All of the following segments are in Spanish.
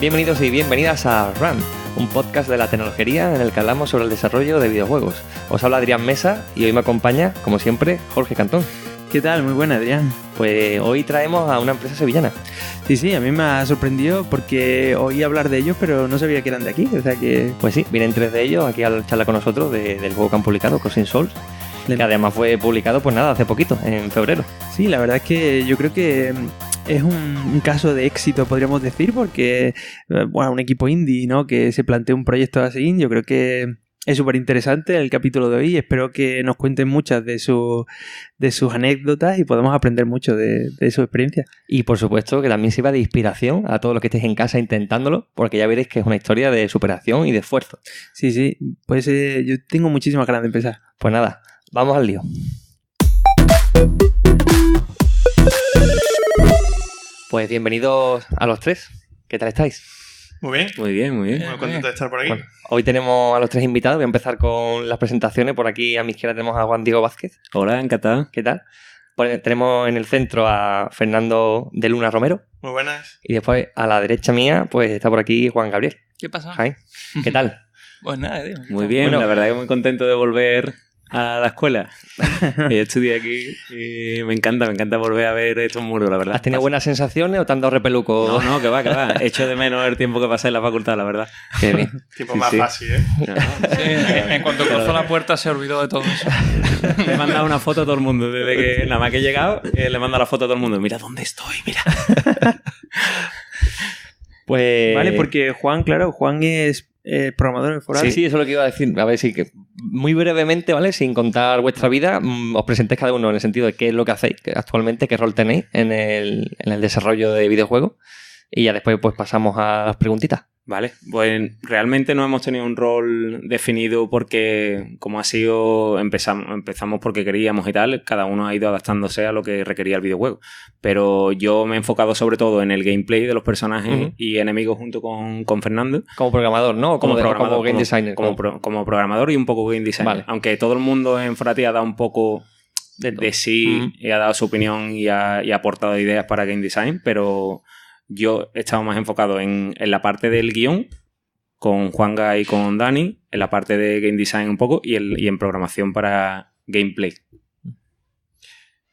Bienvenidos y bienvenidas a Run, un podcast de la tecnología en el que hablamos sobre el desarrollo de videojuegos. Os habla Adrián Mesa y hoy me acompaña, como siempre, Jorge Cantón. ¿Qué tal? Muy buena, Adrián. Pues hoy traemos a una empresa sevillana. Sí, a mí me ha sorprendido porque oí hablar de ellos, pero no sabía que eran de aquí, o sea que... Pues sí, vienen 3 de ellos aquí a charlar con nosotros del juego que han publicado, Crossing Souls, que además fue publicado, pues nada, hace poquito, en febrero. Sí, la verdad es que yo creo que es un caso de éxito, podríamos decir, porque, bueno, un equipo indie, ¿no?, que se plantea un proyecto así, yo creo que es súper interesante el capítulo de hoy. Espero que nos cuenten muchas de sus anécdotas y podamos aprender mucho de su experiencia. Y por supuesto que también sirva de inspiración a todos los que estéis en casa intentándolo, porque ya veréis que es una historia de superación y de esfuerzo. Sí, pues yo tengo muchísimas ganas de empezar. Pues nada, vamos al lío. Pues bienvenidos a los 3. ¿Qué tal estáis? Muy bien. Muy bien. Muy contento de estar por aquí. Bueno, hoy tenemos a los 3 invitados. Voy a empezar con las presentaciones. Por aquí a mi izquierda tenemos a Juan Diego Vázquez. Hola, encantado. ¿Qué tal? Pues tenemos en el centro a Fernando de Luna Romero. Muy buenas. Y después a la derecha mía pues está por aquí Juan Gabriel. ¿Qué pasa? Hi. ¿Qué tal? Pues nada, tío. Muy bien, Bueno, la verdad que muy contento de volver a la escuela. Yo estudié aquí y me encanta volver a ver estos muros, la verdad. ¿Has tenido buenas sensaciones o te han dado repeluco? No, que va. Echo de menos el tiempo que pasé en la facultad, la verdad. Qué bien. Tipo más fácil, ¿eh? Sí, en cuanto cruzó la puerta se olvidó de todo eso. Le he mandado una foto a todo el mundo. Desde que nada más que he llegado, le mando la foto a todo el mundo. Mira dónde estoy, mira. Pues... Vale, porque Juan es programador en Foral. Sí, eso es lo que iba a decir. A ver, sí, que muy brevemente, ¿vale? Sin contar vuestra vida, os presentéis cada uno en el sentido de qué es lo que hacéis actualmente, qué rol tenéis en el desarrollo de videojuegos. Y ya después pues pasamos a las preguntitas. Vale, pues realmente no hemos tenido un rol definido porque, como ha sido, empezamos porque queríamos y tal, cada uno ha ido adaptándose a lo que requería el videojuego. Pero yo me he enfocado sobre todo en el gameplay de los personajes y enemigos junto con Fernando. Como programador, ¿no? Como game designer. Como programador y un poco game designer. Vale. Aunque todo el mundo en Forati ha dado un poco de sí y ha dado su opinión y ha aportado ideas para game design, pero... Yo he estado más enfocado en la parte del guión, con Juanga y con Dani, en la parte de game design un poco y en programación para gameplay.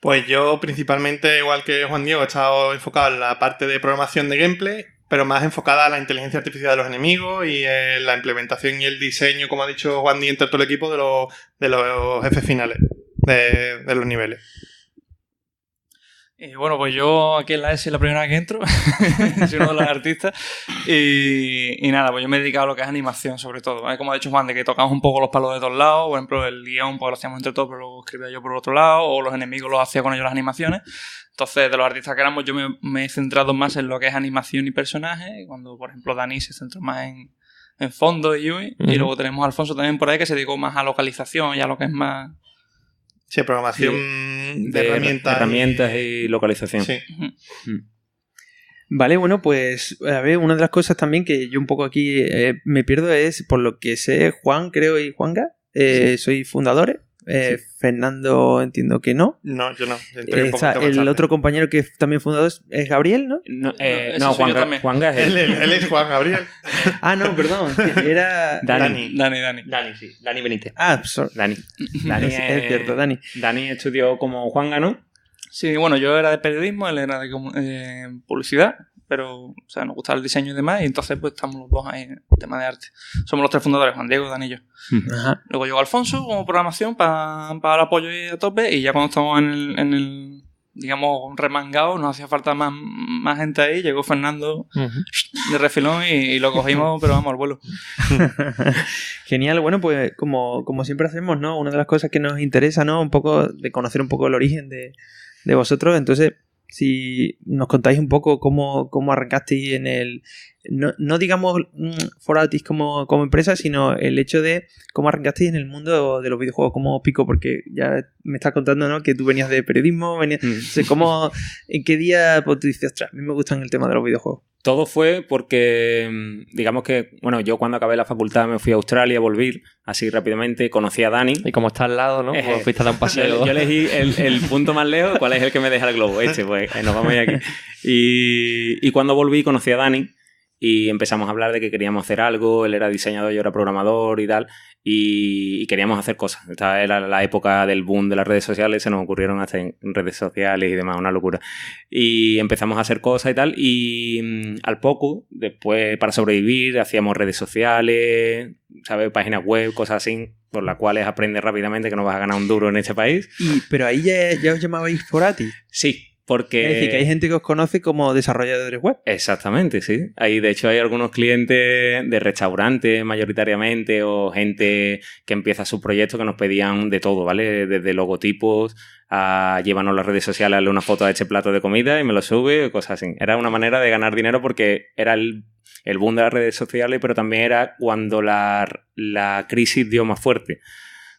Pues yo principalmente, igual que Juan Diego, he estado enfocado en la parte de programación de gameplay, pero más enfocada a la inteligencia artificial de los enemigos y en la implementación y el diseño, como ha dicho Juan Diego, entre todo el equipo de los jefes finales, de los niveles. Y bueno, pues yo aquí en la ESI es la primera vez que entro. Soy uno de los artistas. Y nada, pues yo me he dedicado a lo que es animación, sobre todo. ¿Vale? Como ha dicho Juan, de que tocamos un poco los palos de todos lados. Por ejemplo, el guión pues lo hacíamos entre todos, pero lo escribía yo por el otro lado. O los enemigos los hacía con ellos las animaciones. Entonces, de los artistas que éramos, yo me he centrado más en lo que es animación y personaje. Cuando, por ejemplo, Dani se centró más en fondo y UI. Y luego tenemos a Alfonso también por ahí, que se dedicó más a localización y a lo que es más... Sí, programación de herramientas y localización. Sí. Vale, bueno, pues a ver, una de las cosas también que yo un poco aquí me pierdo es, por lo que sé, Juan, creo, y Juanga, soy fundadores. Fernando entiendo que no. No, yo no. El otro compañero que es también fundador es Gabriel, ¿no? No, Juanga es él. Él es Juan Gabriel. No, perdón. Era... Dani, sí. Dani Benítez. Dani. Es cierto, Dani. Dani estudió como Juanga, ¿no? Sí, bueno, yo era de periodismo, él era de publicidad. Pero, o sea, nos gustaba el diseño y demás, y entonces pues estamos los dos ahí en el tema de arte. Somos los 3 fundadores, Juan Diego, Dani y yo. Ajá. Luego llegó Alfonso como programación para el apoyo y a tope, y ya cuando estamos en el digamos, remangado, nos hacía falta más gente ahí, llegó Fernando de refilón y lo cogimos, pero vamos, al vuelo. Genial, bueno, pues como siempre hacemos, ¿no? Una de las cosas que nos interesa, ¿no? Un poco de conocer un poco el origen de vosotros, entonces... Si nos contáis un poco cómo arrancasteis en el... No digamos Foratis como empresa, sino el hecho de cómo arrancasteis en el mundo de los videojuegos, cómo pico, porque ya me estás contando, ¿no? Que tú venías de periodismo, entonces, ¿en qué día pues, tú dices, ostras, a mí me gustan el tema de los videojuegos? Todo fue porque, digamos que, bueno, yo cuando acabé la facultad me fui a Australia, volví así rápidamente, conocí a Dani. Y como está al lado, ¿no? Pues fuiste a dar un paseo. Yo elegí el punto más lejos, ¿cuál es el que me deja el globo? Pues nos vamos a ir aquí. Y cuando volví conocí a Dani y empezamos a hablar de que queríamos hacer algo, él era diseñador, yo era programador y tal, y queríamos hacer cosas. Esta era la época del boom de las redes sociales, se nos ocurrieron hasta en redes sociales y demás, una locura. Y empezamos a hacer cosas y tal, y al poco, después para sobrevivir, hacíamos redes sociales, ¿sabes? Páginas web, cosas así, por las cuales aprendes rápidamente que no vas a ganar un duro en este país. Pero ahí ya os llamabais Forati. Sí. Porque... Es decir, que hay gente que os conoce como desarrolladores web. Exactamente, sí. De hecho, hay algunos clientes de restaurantes mayoritariamente o gente que empieza su proyecto que nos pedían de todo, ¿vale? Desde logotipos a llévanos las redes sociales, hazle una foto a este plato de comida y me lo sube, cosas así. Era una manera de ganar dinero porque era el boom de las redes sociales, pero también era cuando la crisis dio más fuerte.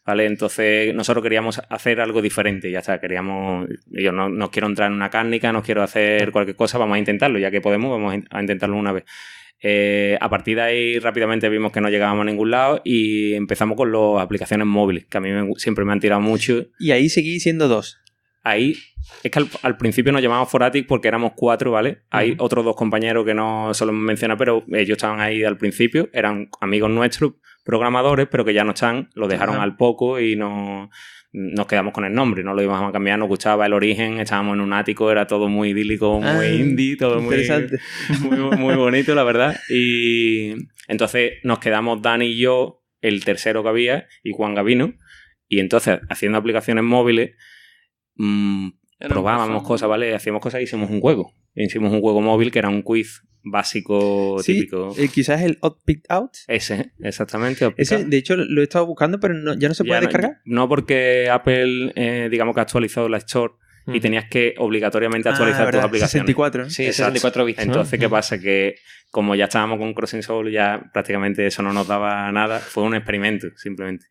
¿Vale? Entonces nosotros queríamos hacer algo diferente, ya está, yo no quiero entrar en una cárnica, no quiero hacer cualquier cosa, vamos a intentarlo, ya que podemos, vamos a intentarlo una vez. A partir de ahí rápidamente vimos que no llegábamos a ningún lado y empezamos con las aplicaciones móviles, que a mí siempre me han tirado mucho. Y ahí seguí siendo 2. Ahí, es que al principio nos llamábamos Foratic porque éramos 4, ¿vale? Hay otros 2 compañeros que no solo mencionar, pero ellos estaban ahí al principio, eran amigos nuestros, programadores, pero que ya no están, lo dejaron al poco y nos quedamos con el nombre, no lo íbamos a cambiar, nos gustaba el origen, estábamos en un ático, era todo muy idílico, muy indie, todo interesante. muy bonito, la verdad. Y entonces nos quedamos Dani y yo, el tercero que había, y Juan Gavino, y entonces haciendo aplicaciones móviles probábamos cosas, ¿vale? Hacíamos cosas y hicimos un juego. Hicimos un juego móvil que era un quiz básico, típico. Quizás el Odd Picked Out. Ese, exactamente. Ese, de hecho, lo he estado buscando, pero ya no se puede descargar. No, porque Apple, digamos que ha actualizado la Store y tenías que obligatoriamente actualizar tus aplicaciones. 64. Sí, 64 bits. Entonces, ¿qué pasa? Que como ya estábamos con Crossing Soul, ya prácticamente eso no nos daba nada. Fue un experimento, simplemente.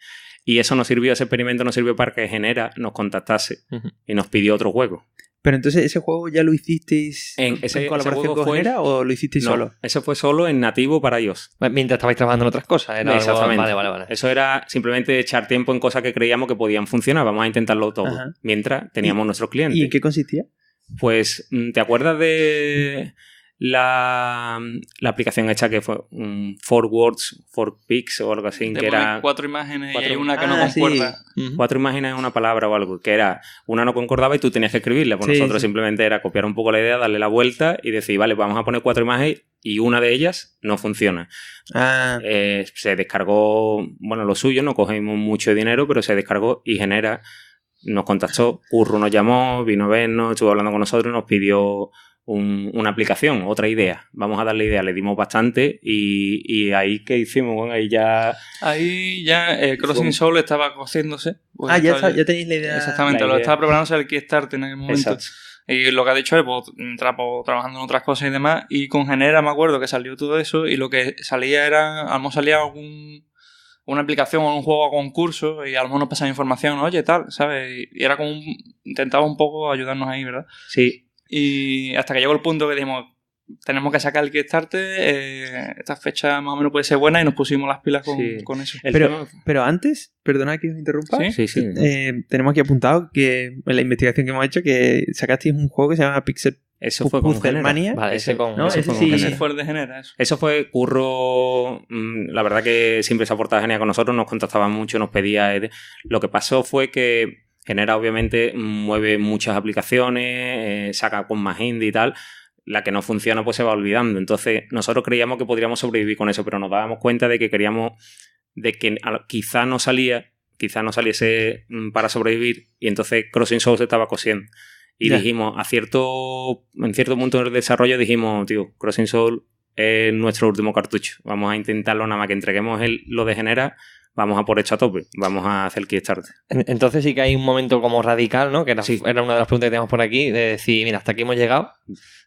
Y eso nos sirvió, ese experimento nos sirvió para que Genera nos contactase y nos pidió otro juego. Pero entonces, ¿ese juego ya lo hicisteis en colaboración con Genera o lo hicisteis solo? Eso fue solo en nativo para iOS. Mientras estabais trabajando en otras cosas. Exactamente. Vale. Eso era simplemente echar tiempo en cosas que creíamos que podían funcionar. Vamos a intentarlo todo. Mientras teníamos nuestros clientes. ¿Y en qué consistía? Pues, ¿te acuerdas de la aplicación hecha que fue 4 words, 4 pics o algo así? Que era 4 imágenes y hay una que no concuerda. Sí. 4 imágenes en una palabra o algo. Que era, una no concordaba y tú tenías que escribirla. Pues nosotros simplemente era copiar un poco la idea, darle la vuelta y decir, vale, vamos a poner 4 imágenes y una de ellas no funciona. Se descargó, bueno, lo suyo, no cogimos mucho dinero, pero se descargó y Genera nos contactó, Curro nos llamó, vino a vernos, estuvo hablando con nosotros y nos pidió una aplicación, otra idea. Vamos a darle idea, le dimos bastante y ahí ¿qué hicimos? Bueno, ahí ya Crossing Soul estaba cociéndose. Pues ya tenéis la idea. Exactamente, lo estaba preparándose el Kickstarter en aquel momento. Exacto. Y lo que ha dicho es, pues, trabajando en otras cosas y demás, y con Genera me acuerdo que salió todo eso y lo que salía era, a lo mejor salía una aplicación o un juego a concurso y a lo mejor nos pasaba información, oye, tal, ¿sabes? Y era como intentaba un poco ayudarnos ahí, ¿verdad? Sí. Y hasta que llegó el punto que dijimos, tenemos que sacar el Kickstarter, esta fecha más o menos puede ser buena y nos pusimos las pilas con eso. Pero antes, perdona que os interrumpa, sí. tenemos aquí apuntado que en la investigación que hemos hecho que sacasteis un juego que se llama Pixel. Eso fue con Genera. Vale, ese fue el de Genera. Eso fue Curro. La verdad que siempre se ha portado genial con nosotros, nos contactaba mucho, nos pedía. Lo que pasó fue que Genera obviamente mueve muchas aplicaciones, saca con más indie y tal. La que no funciona pues se va olvidando. Entonces nosotros creíamos que podríamos sobrevivir con eso, pero nos dábamos cuenta de que quizá no saliese para sobrevivir y entonces Crossing Souls se estaba cosiendo. Y dijimos, en cierto punto del desarrollo dijimos, tío, Crossing Souls es nuestro último cartucho. Vamos a intentarlo, nada más que entreguemos lo de Genera, vamos a por hecho a tope, vamos a hacer el Kickstarter. Entonces sí que hay un momento como radical, ¿no? Que era una de las preguntas que teníamos por aquí, de decir, mira, hasta aquí hemos llegado,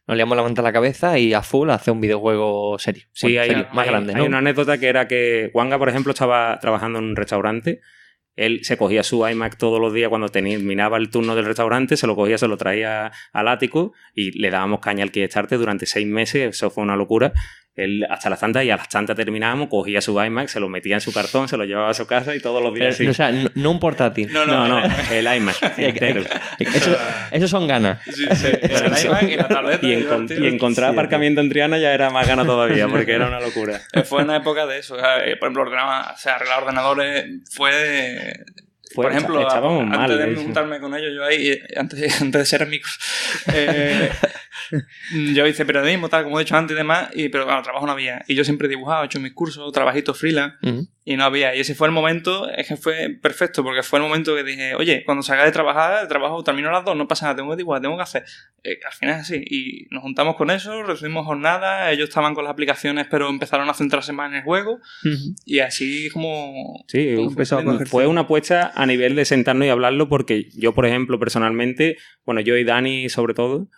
nos le hemos levantado la cabeza y a full hacer un videojuego serio. Sí, más grande, ¿no? Hay una anécdota que era que Juanga, por ejemplo, estaba trabajando en un restaurante. Él se cogía su iMac todos los días cuando terminaba el turno del restaurante, se lo cogía, se lo traía al ático y le dábamos caña al Kickstarter durante 6 meses, eso fue una locura. Él hasta las tantas, y a las tantas terminábamos, cogía su iMac, se lo metía en su cartón, se lo llevaba a su casa y todos los días así. O sea, no un portátil. No, el iMac entero. Eso son ganas. Sí, el iMac y la tableta. Y encontrar aparcamiento en Triana ya era más gana todavía, porque era una locura. Fue una época de eso. O sea, por ejemplo, arreglar ordenadores fue... Por ejemplo, antes de juntarme con ellos, yo ahí, antes de ser amigos, yo hice periodismo, tal, como he dicho antes y demás, pero bueno, trabajo no había. Y yo siempre he dibujado, he hecho mis cursos, trabajitos freelance, y no había. Y ese fue el momento, es que fue perfecto, porque fue el momento que dije, oye, cuando salga de trabajar, el trabajo termino a las 2, no pasa nada, tengo que dibujar, tengo que hacer. Al final es así. Y nos juntamos con eso, recibimos jornadas, ellos estaban con las aplicaciones, pero empezaron a centrarse más en el juego, y así como... Sí, fue una apuesta a nivel de sentarnos y hablarlo, porque yo, por ejemplo, personalmente, bueno, yo y Dani sobre todo,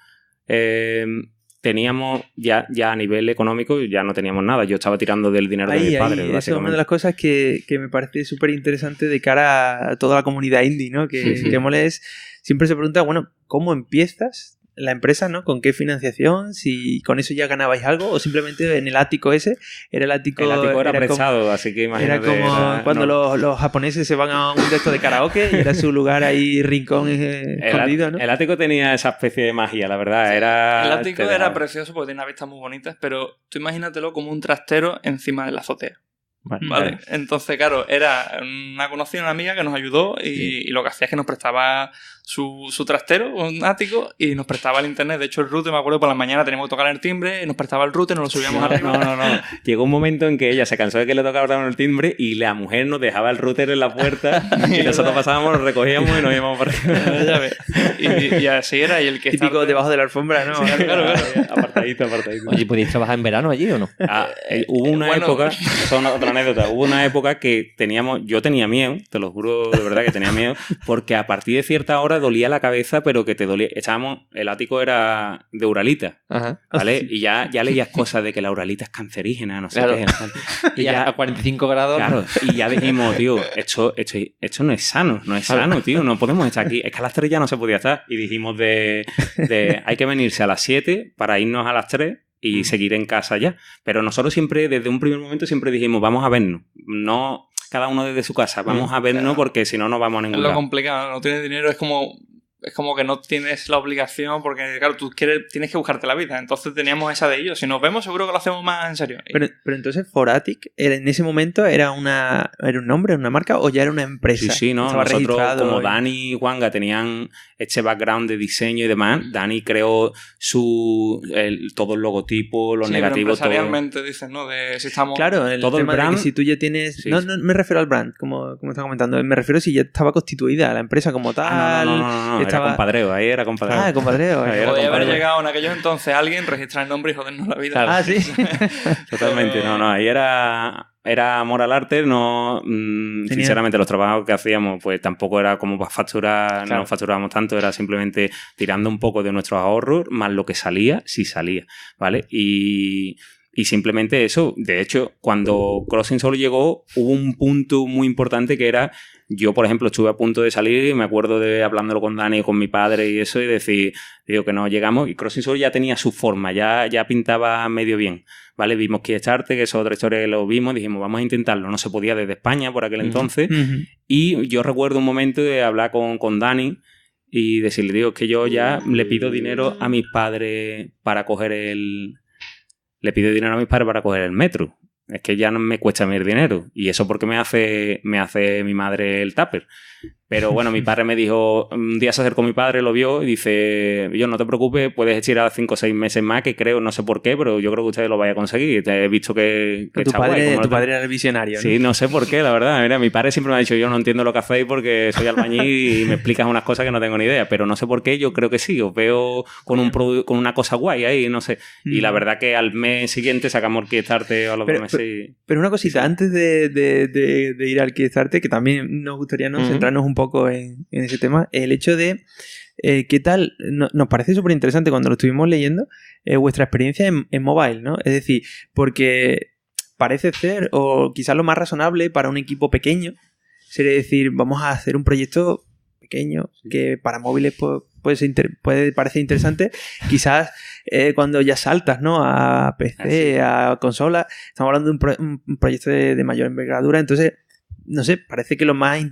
teníamos ya a nivel económico, ya no teníamos nada. Yo estaba tirando del dinero de mis padres, básicamente. Esa es una de las cosas que me parece súper interesante de cara a toda la comunidad indie, ¿no? Que Moles siempre se pregunta, bueno, ¿cómo empiezas la empresa, ¿no? ¿Con qué financiación? Si con eso ya ganabais algo, o simplemente en el ático ese, el ático era prestado, así que imagínate. Era como cuando los japoneses se van a un directo de karaoke y era su lugar ahí, rincón escondido, ¿no? El ático tenía esa especie de magia, la verdad. El ático era precioso porque tenía vistas muy bonitas, pero tú imagínatelo como un trastero encima de la azotea. Vale. Entonces, claro, era una conocida, una amiga que nos ayudó y lo que hacía es que nos prestaba su trastero, un ático, y nos prestaba el internet. De hecho, el router, me acuerdo, por la mañana teníamos que tocar el timbre, y nos prestaba el router, nos lo subíamos arriba. No. Llegó un momento en que ella se cansó de que le tocaba el timbre y la mujer nos dejaba el router en la puerta y nosotros pasábamos, lo recogíamos y nos íbamos para arriba. Y así era. Y el que típico debajo de la alfombra, ¿no? Claro. Apartadito. Oye, ¿podéis trabajar en verano allí o no? Hubo una época, eso es otra anécdota, hubo una época que yo tenía miedo, te lo juro de verdad que tenía miedo, porque a partir de cierta hora dolía la cabeza, pero que te dolía. El ático era de uralita, ¿vale? Y ya leías cosas de que la uralita es cancerígena, no sé qué. Y ya a 45 grados. Claro, y ya dijimos, tío, esto no es sano, tío, no podemos estar aquí. Es que a las 3 ya no se podía estar. Y dijimos hay que venirse a las 7 para irnos a las 3 y seguir en casa ya. Pero nosotros siempre, desde un primer momento, siempre dijimos, vamos a vernos. No cada uno desde su casa, vamos a vernos porque si no, no vamos a ningún lado. Es lo complicado, no tienes dinero, es como que no tienes la obligación porque, claro, tú tienes que buscarte la vida. Entonces teníamos esa de ellos. Si nos vemos, seguro que lo hacemos más en serio. Pero entonces, Foratic, en ese momento, ¿era un nombre, una marca o ya era una empresa? Sí, no. Nosotros, como Dani y Juanga tenían este background de diseño y demás, Dani creó todo el logotipo, los negativos, pero empresarialmente dices, ¿no? De si estamos... Claro, todo el brand. De que si tú ya tienes... Sí. No me refiero al brand, como estaba comentando. Me refiero si ya estaba constituida la empresa como tal. No. Era compadreo, ahí era compadreo. Ah, compadreo. Podría haber llegado en aquellos entonces alguien, registrar el nombre y jodernos la vida. Claro. Ah, sí. Totalmente, no. Ahí era amor al arte, no... sinceramente, los trabajos que hacíamos, pues tampoco era como para facturar, no facturábamos tanto, era simplemente tirando un poco de nuestros ahorros, más lo que salía, sí salía, ¿vale? Y simplemente eso. De hecho, cuando Crossing Soul llegó, hubo un punto muy importante que era... Yo, por ejemplo, estuve a punto de salir y me acuerdo de hablándolo con Dani y con mi padre y eso, y decir, digo, que no llegamos. Y Crossing Soul ya tenía su forma, ya pintaba medio bien, ¿vale? Vimos Kickstarter, que es otra historia que lo vimos, dijimos, vamos a intentarlo. No se podía desde España por aquel entonces. Y yo recuerdo un momento de hablar con Dani y decirle, digo, que yo ya le pido dinero a mis padres para coger el metro. Es que ya no me cuesta mi dinero. Y eso porque me hace mi madre el tupper. Pero bueno, mi padre me dijo, un día se acercó mi padre, lo vio y dice, yo no te preocupes, puedes estirar 5 o 6 meses más, que creo, no sé por qué, pero yo creo que ustedes lo vayan a conseguir. He visto que tu padre era el visionario, ¿no? Sí, no sé por qué, la verdad. Mira, mi padre siempre me ha dicho, yo no entiendo lo que hacéis porque soy albañil y me explicas unas cosas que no tengo ni idea, pero no sé por qué, yo creo que sí, os veo con una cosa guay ahí, no sé. Y la verdad que al mes siguiente sacamos el Kickstarter a los 2 meses. Pero una cosita, antes de ir al Kickstarter, que también nos gustaría centrarnos un poco en ese tema, el hecho de qué tal, nos parece súper interesante cuando lo estuvimos leyendo, vuestra experiencia en mobile, ¿no? Es decir, porque parece ser, o quizás lo más razonable para un equipo pequeño, sería decir, vamos a hacer un proyecto pequeño, que para móviles pues, puede parecer interesante. Quizás cuando ya saltas, ¿no? A PC, a consola, estamos hablando de un proyecto de mayor envergadura, entonces no sé, parece que lo más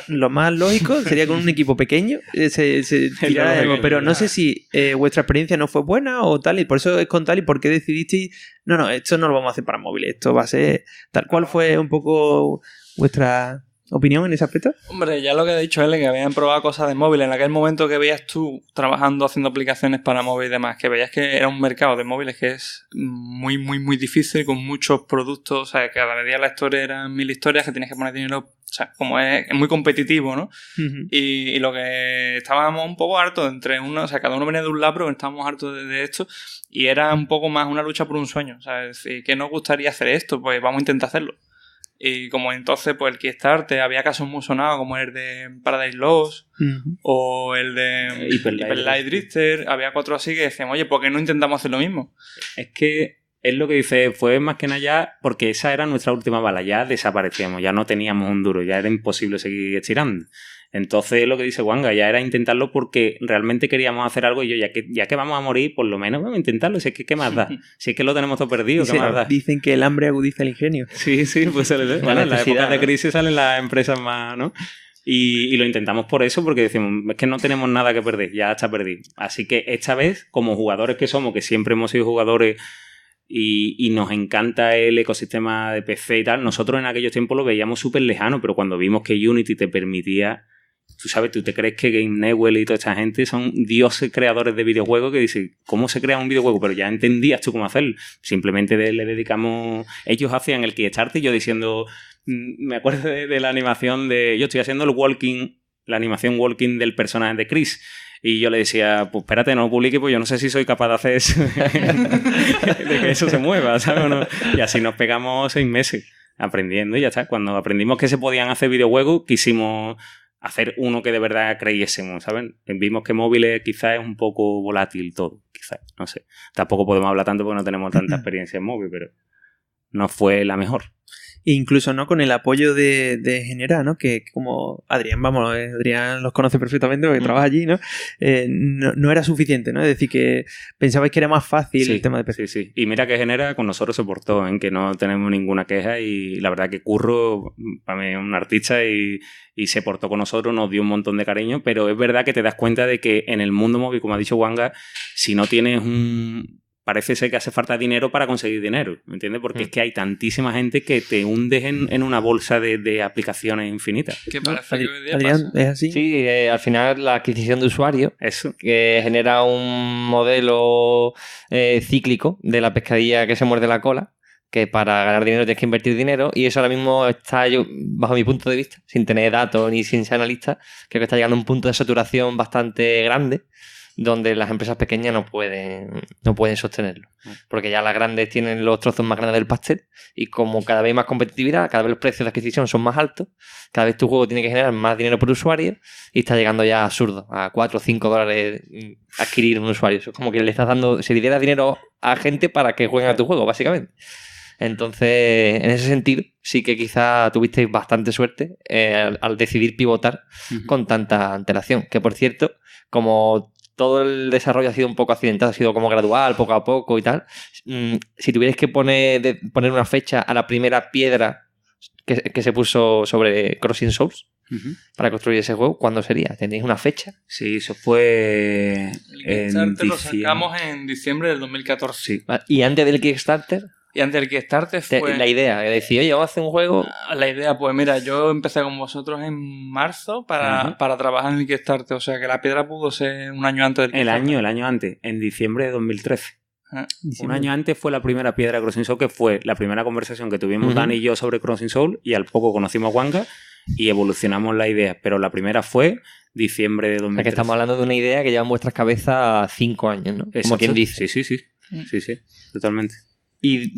lógico sería con un equipo pequeño se tirara algo, pero no sé si vuestra experiencia no fue buena o tal, y por eso es con tal, y por qué decidisteis, no, esto no lo vamos a hacer para móviles, esto va a ser tal. ¿Cuál fue un poco vuestra opinión en ese aspecto? Hombre, ya lo que ha dicho él, que habían probado cosas de móviles. En aquel momento que veías tú trabajando, haciendo aplicaciones para móvil y demás, que veías que era un mercado de móviles que es muy, muy, muy difícil, con muchos productos, o sea, que cada día la historia eran 1000 historias, que tienes que poner dinero, o sea, como es muy competitivo, ¿no? Uh-huh. Y lo que estábamos un poco hartos entre uno, o sea, cada uno venía de un lado, pero estábamos hartos de esto, y era un poco más una lucha por un sueño, o sea, es decir, ¿qué nos gustaría hacer esto? Pues vamos a intentar hacerlo. Y como entonces, pues el Kickstarter, había casos muy sonados como el de Paradise Lost, uh-huh, o el de Hyper Light Drifter. Había 4 así que decían, oye, ¿por qué no intentamos hacer lo mismo? Es que es lo que dice, fue más que nada ya, porque esa era nuestra última bala, ya desaparecíamos, ya no teníamos un duro, ya era imposible seguir estirando. Entonces lo que dice Wanga, ya era intentarlo porque realmente queríamos hacer algo, y yo, ya que vamos a morir, por lo menos vamos a intentarlo. Si es que, ¿qué más da? Si es que lo tenemos todo perdido, ¿qué más da? Dicen que el hambre agudiza el ingenio. Sí, pues bueno, en las épocas de crisis salen las empresas más, ¿no? Y lo intentamos por eso, porque decimos, es que no tenemos nada que perder, ya está perdido. Así que esta vez, como jugadores que somos, que siempre hemos sido jugadores y nos encanta el ecosistema de PC y tal, nosotros en aquellos tiempos lo veíamos súper lejano, pero cuando vimos que Unity te permitía... Tú sabes, tú te crees que Game Newell y toda esta gente son dioses creadores de videojuegos que dicen, ¿cómo se crea un videojuego? Pero ya entendías tú cómo hacerlo. Simplemente le dedicamos... Ellos hacían el Kickstarter y yo diciendo... Me acuerdo de la animación de... Yo estoy haciendo la animación walking del personaje de Chris. Y yo le decía, pues espérate, no lo publique, pues yo no sé si soy capaz de hacer eso. De que eso se mueva, ¿sabes? ¿No? Y así nos pegamos 6 meses aprendiendo y ya está. Cuando aprendimos que se podían hacer videojuegos, quisimos... hacer uno que de verdad creyésemos, ¿saben? Vimos que móviles quizás es un poco volátil todo, quizás, no sé. Tampoco podemos hablar tanto porque no tenemos tanta experiencia en móvil, pero no fue la mejor. Incluso, ¿no? Con el apoyo de Genera, ¿no? Que como Adrián, Adrián los conoce perfectamente porque trabaja allí, ¿no? No era suficiente, ¿no? Es decir, que pensabais que era más fácil el tema de PC. Sí. Y mira que Genera con nosotros se portó, ¿eh? Que no tenemos ninguna queja, y la verdad que Curro, para mí es un artista y se portó con nosotros, nos dio un montón de cariño, pero es verdad que te das cuenta de que en el mundo móvil, como ha dicho Wanga, si no tienes parece ser que hace falta dinero para conseguir dinero, ¿me entiendes? Porque es que hay tantísima gente que te hundes en una bolsa de aplicaciones infinitas. ¿Qué parece que hoy día Adrián, pasa? ¿es así? Sí, al final la adquisición de usuarios, Eso, que genera un modelo cíclico de la pescadilla que se muerde la cola, que para ganar dinero tienes que invertir dinero, y eso ahora mismo está, yo, bajo mi punto de vista, sin tener datos ni sin ser analista, creo que está llegando a un punto de saturación bastante grande, donde las empresas pequeñas no pueden sostenerlo. Porque ya las grandes tienen los trozos más grandes del pastel, y como cada vez hay más competitividad, cada vez los precios de adquisición son más altos, cada vez tu juego tiene que generar más dinero por usuario, y está llegando ya absurdo, a 4 o 5 dólares adquirir un usuario. Eso es como que le estás dando, se le diera dinero a gente para que jueguen a tu juego, básicamente. Entonces, en ese sentido, sí que quizá tuvisteis bastante suerte al decidir pivotar con tanta antelación. Que, por cierto, como todo el desarrollo ha sido un poco accidentado, ha sido como gradual, poco a poco y tal, si tuvierais que poner una fecha a la primera piedra que se puso sobre Crossing Souls para construir ese juego, ¿cuándo sería? ¿Tenéis una fecha? Sí, eso fue El Kickstarter lo sacamos en diciembre del 2014. Sí. ¿Y antes del Kickstarter? Y antes del Kickstarter fue... La idea, de decir, oye, vamos a hacer un juego... La idea, pues mira, yo empecé con vosotros en marzo para trabajar en el Kickstarter. O sea, que la piedra pudo ser un año antes del Kickstarter. El año antes, en diciembre de 2013. Un año antes fue la primera piedra de Crossing Soul, que fue la primera conversación que tuvimos Dani y yo sobre Crossing Soul, y al poco conocimos a Wanga y evolucionamos la idea. Pero la primera fue diciembre de 2013. Es que estamos hablando de una idea que lleva en vuestras cabezas 5 años, ¿no? Como quien dice. Sí, totalmente. ¿Y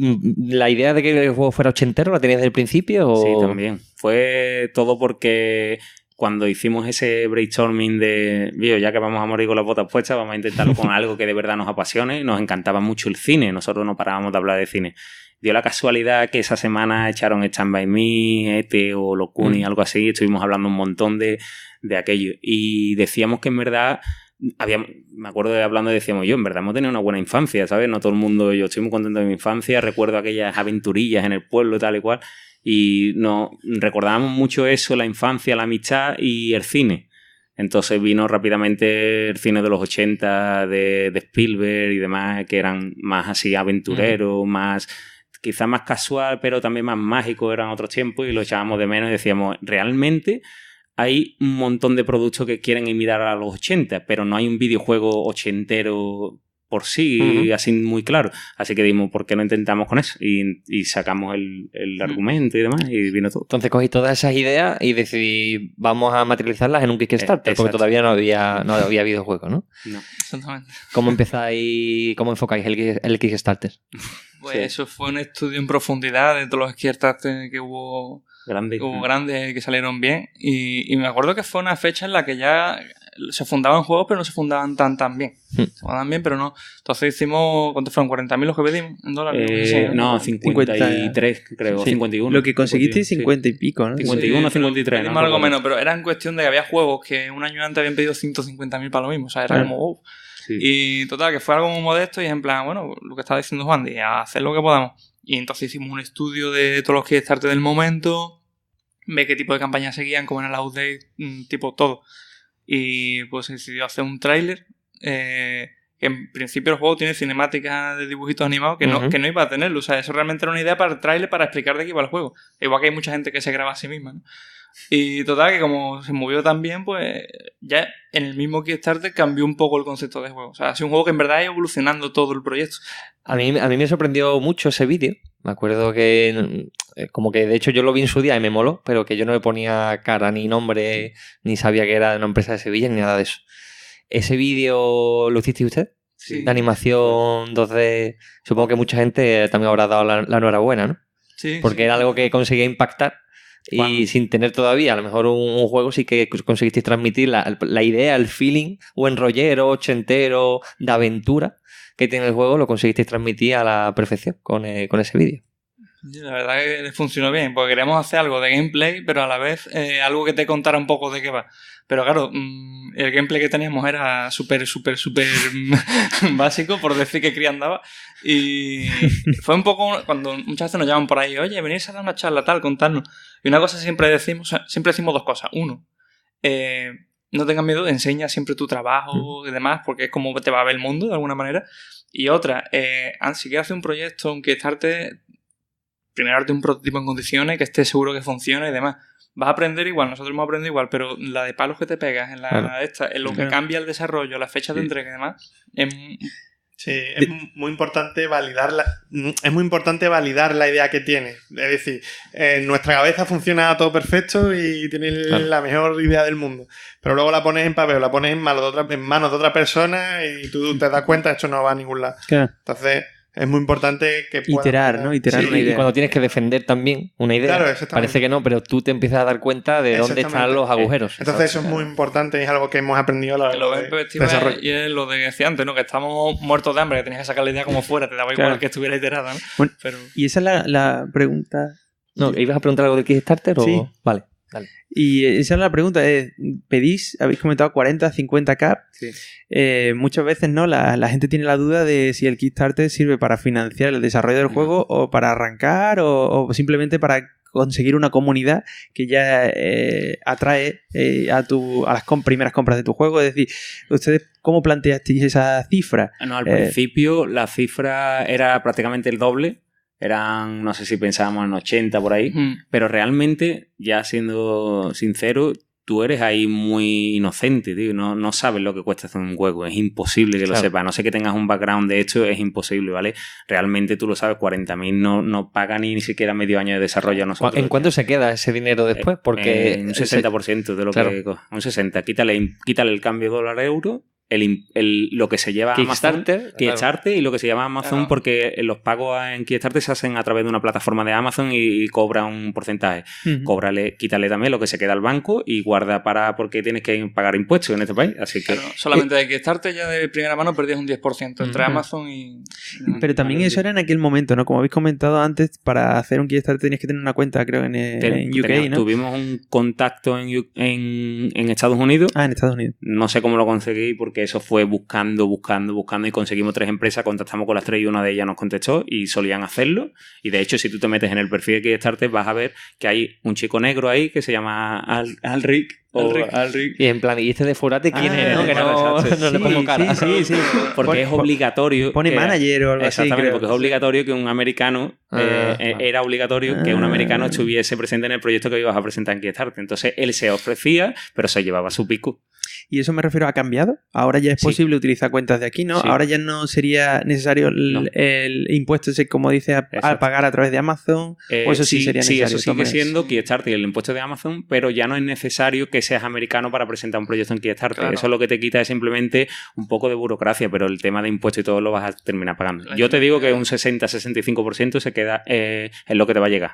la idea de que el juego fuera ochentero la tenías desde el principio? ¿O? Sí, también. Fue todo porque cuando hicimos ese brainstorming de, ya que vamos a morir con las botas puestas, vamos a intentarlo con algo que de verdad nos apasione. Nos encantaba mucho el cine. Nosotros no parábamos de hablar de cine. Dio la casualidad que esa semana echaron Stand By Me, E.T. o Los Goonies, algo así. Estuvimos hablando un montón de aquello. Y decíamos que en verdad me acuerdo de hablando y decíamos, yo en verdad hemos tenido una buena infancia, ¿sabes? No todo el mundo, yo estoy muy contento de mi infancia, recuerdo aquellas aventurillas en el pueblo tal y cual, y nos recordábamos mucho eso, la infancia, la amistad y el cine. Entonces vino rápidamente el cine de los 80 de Spielberg y demás, que eran más así aventureros, más quizás más casual, pero también más mágico, eran otros tiempos, y lo echábamos de menos y decíamos, realmente hay un montón de productos que quieren imitar a los 80, pero no hay un videojuego ochentero por sí, así muy claro. Así que dijimos, ¿por qué no intentamos con eso? Y sacamos el argumento y demás, y vino todo. Entonces cogí todas esas ideas y decidí, vamos a materializarlas en un Kickstarter, porque todavía no había videojuego, ¿no? No. Exactamente. ¿Cómo empezáis, cómo enfocáis el Kickstarter? Pues Sí. eso fue un estudio en profundidad de todos los Kickstarter que hubo grandes que salieron bien. Y me acuerdo que fue una fecha en la que ya se fundaban juegos, pero no se fundaban tan bien. Se fundaban bien, pero no. Entonces hicimos, ¿cuántos fueron? ¿40.000 los que pedimos en dólares? Sí, No, 53 creo, Sí. 51. Lo que conseguiste 50 sí. y pico, ¿no? 51, 53. Pedimos ¿no? algo menos, pero era en cuestión de que había juegos que un año antes habían pedido 150.000 para lo mismo. O sea, era como... uf. Sí. Y total, que fue algo muy modesto y en plan, bueno, lo que estaba diciendo Juan, de hacer lo que podamos. Y entonces hicimos un estudio de todos los Kickstarter del momento, ver qué tipo de campañas seguían, cómo era la update, tipo todo. Y pues se decidió hacer un tráiler, que en principio el juego tiene cinemáticas de dibujitos animados que no iba a tenerlo. O sea, eso realmente era una idea para el tráiler para explicar de qué iba el juego. Igual que hay mucha gente que se graba a sí misma, ¿no? Y total, que como se movió tan bien, pues ya en el mismo Kickstarter cambió un poco el concepto de juego. O sea, ha sido un juego que en verdad ha ido evolucionando todo el proyecto. A mí me sorprendió mucho ese vídeo. Me acuerdo que como que de hecho yo lo vi en su día y me moló, pero que yo no le ponía cara ni nombre, ni sabía que era de una empresa de Sevilla ni nada de eso. ¿Ese vídeo lo hiciste usted? Sí. De animación 2D. Supongo que mucha gente también habrá dado la enhorabuena, ¿no? Sí, Porque sí. era algo que conseguía impactar. Y Juan. sin tener todavía a lo mejor un juego, sí que conseguisteis transmitir la idea, el feeling buen rollero, ochentero, de aventura que tiene el juego, lo conseguisteis transmitir a la perfección con ese vídeo. Sí, la verdad que le funcionó bien, porque queríamos hacer algo de gameplay, pero a la vez algo que te contara un poco de qué va. Pero claro, el gameplay que teníamos era súper básico, por decir que cría andaba. Y fue un poco cuando muchas veces nos llaman por ahí, oye, venís a dar una charla tal, contarnos. Y una cosa siempre decimos dos cosas. Uno, no tengas miedo, enseña siempre tu trabajo y demás, porque es como te va a ver el mundo de alguna manera. Y otra, si quieres hacer un proyecto, aunque estarte... Primero darte un prototipo en condiciones, que estés seguro que funciona y demás. Vas a aprender igual, nosotros hemos aprendido igual, pero la de palos que te pegas en en lo que cambia el desarrollo, la fecha de entrega y demás, Sí, es muy importante validar la idea que tienes. Es decir, en nuestra cabeza funciona todo perfecto y tienes la mejor idea del mundo. Pero luego la pones en papel, la pones en manos de otra persona y tú te das cuenta que esto no va a ningún lado. Claro. Entonces, es muy importante que puedas... Iterar, ¿no? Iterar Sí, una Y idea. cuando tienes que defender también una idea, Claro, exactamente. parece que no, pero tú te empiezas a dar cuenta de dónde están los agujeros. Entonces eso es muy importante y es algo que hemos aprendido a lo lo largo ves en de perspectiva desarrollo. y es lo de que decía antes, ¿no? Que estamos muertos de hambre, que tenías que sacar la idea como fuera, te daba igual Claro. que estuviera iterada, ¿no? Bueno, Pero... Y esa es la pregunta. No, ¿ibas a preguntar algo del Kickstarter o...? Sí. Vale, dale. Y esa es la pregunta. Habéis comentado 40, 50k. Sí. Muchas veces no la gente tiene la duda de si el Kickstarter sirve para financiar el desarrollo del juego o para arrancar o simplemente para conseguir una comunidad que ya atrae a las primeras compras de tu juego. Es decir, ¿ustedes cómo planteasteis esa cifra? No, al principio la cifra era prácticamente el doble. Eran, no sé si pensábamos en 80 por ahí, pero realmente, ya siendo sincero, tú eres ahí muy inocente, tío. No sabes lo que cuesta hacer un juego. Es imposible que lo sepas. No sé que tengas un background de hecho, es imposible, ¿vale? Realmente tú lo sabes, 40.000 no paga ni siquiera medio año de desarrollo a nosotros. ¿En cuánto se queda ese dinero después? Porque un 60% de lo que... Un 60%. Quítale el cambio dólar-euro, lo que se lleva Amazon, Kickstarter y lo que se llama Amazon, porque los pagos en Kickstarter se hacen a través de una plataforma de Amazon y cobra un porcentaje. Quítale también lo que se queda al banco y guarda porque tienes que pagar impuestos en este país. Así que solamente de Kickstarter ya de primera mano perdías un 10% entre Amazon y... Pero también eso era en aquel momento, ¿no? Como habéis comentado antes, para hacer un Kickstarter tenías que tener una cuenta, creo, en UK, ¿no? Tuvimos un contacto en Estados Unidos. En Estados Unidos. No sé cómo lo conseguí porque porque eso fue buscando y conseguimos 3 empresas, contactamos con las 3 y una de ellas nos contestó y solían hacerlo. Y de hecho, si tú te metes en el perfil de Kickstarter, vas a ver que hay un chico negro ahí que se llama Alric. Y en plan, ¿y este de Forate quién es? ¿No? Que no le pongo cara. Sí. Porque es obligatorio. Pone manager o algo así. Exactamente, porque es obligatorio que un americano, era obligatorio que un americano estuviese presente en el proyecto que ibas a presentar en Kickstarter. Entonces él se ofrecía, pero se llevaba su pico. Y eso me refiero, ¿ha cambiado? Ahora ya es posible utilizar cuentas de aquí, ¿no? Sí. Ahora ya no sería necesario el impuesto ese, como dice, a pagar a través de Amazon. O eso sí sería necesario. Sí, eso sigue siendo Kickstarter y el impuesto de Amazon, pero ya no es necesario que seas americano para presentar un proyecto en Kickstarter. Claro. Eso lo que te quita es simplemente un poco de burocracia, pero el tema de impuestos y todo lo vas a terminar pagando. Yo te digo que un 60-65% se queda en lo que te va a llegar.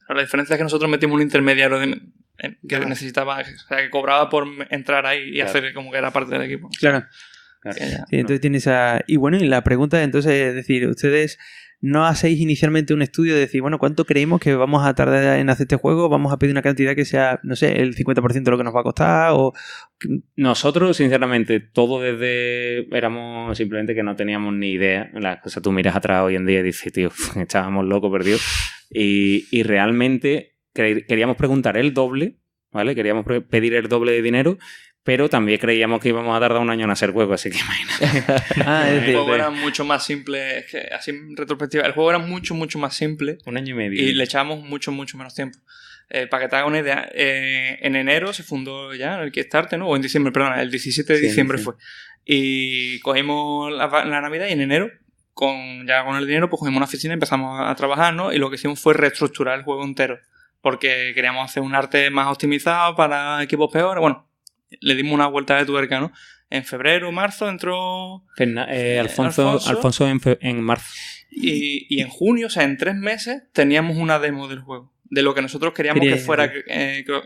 La diferencia es que nosotros metimos un intermediario que necesitaba, o sea, que cobraba por entrar ahí y hacer como que era parte del equipo. Claro. Sí, entonces tiene esa... Y bueno, y la pregunta entonces es decir, ustedes no hacéis inicialmente un estudio de decir, bueno, ¿cuánto creemos que vamos a tardar en hacer este juego? ¿Vamos a pedir una cantidad que sea, no sé, el 50% de lo que nos va a costar? O... Nosotros, sinceramente, todo éramos simplemente que no teníamos ni idea. Las cosas tú miras atrás hoy en día y dices, tío, estábamos locos, perdidos. Y realmente queríamos preguntar el doble, ¿vale? Queríamos pedir el doble de dinero, pero también creíamos que íbamos a tardar un año en hacer juego, así que imagínate. El juego era mucho más simple, es que así en retrospectiva, el juego era mucho más simple. 1 año y medio. Y le echábamos mucho menos tiempo. Para que te hagas una idea, en enero se fundó ya el Kickstarter, ¿no? O en diciembre, perdón, el 17 de diciembre fue. Y cogimos la Navidad y en enero, con el dinero, pues cogimos una oficina y empezamos a trabajar, ¿no? Y lo que hicimos fue reestructurar el juego entero. Porque queríamos hacer un arte más optimizado para equipos peores. Bueno, le dimos una vuelta de tuerca, ¿no? En febrero, marzo entró... Alfonso en marzo. Y en junio, o sea, en 3 meses, teníamos una demo del juego. De lo que nosotros queríamos que fuera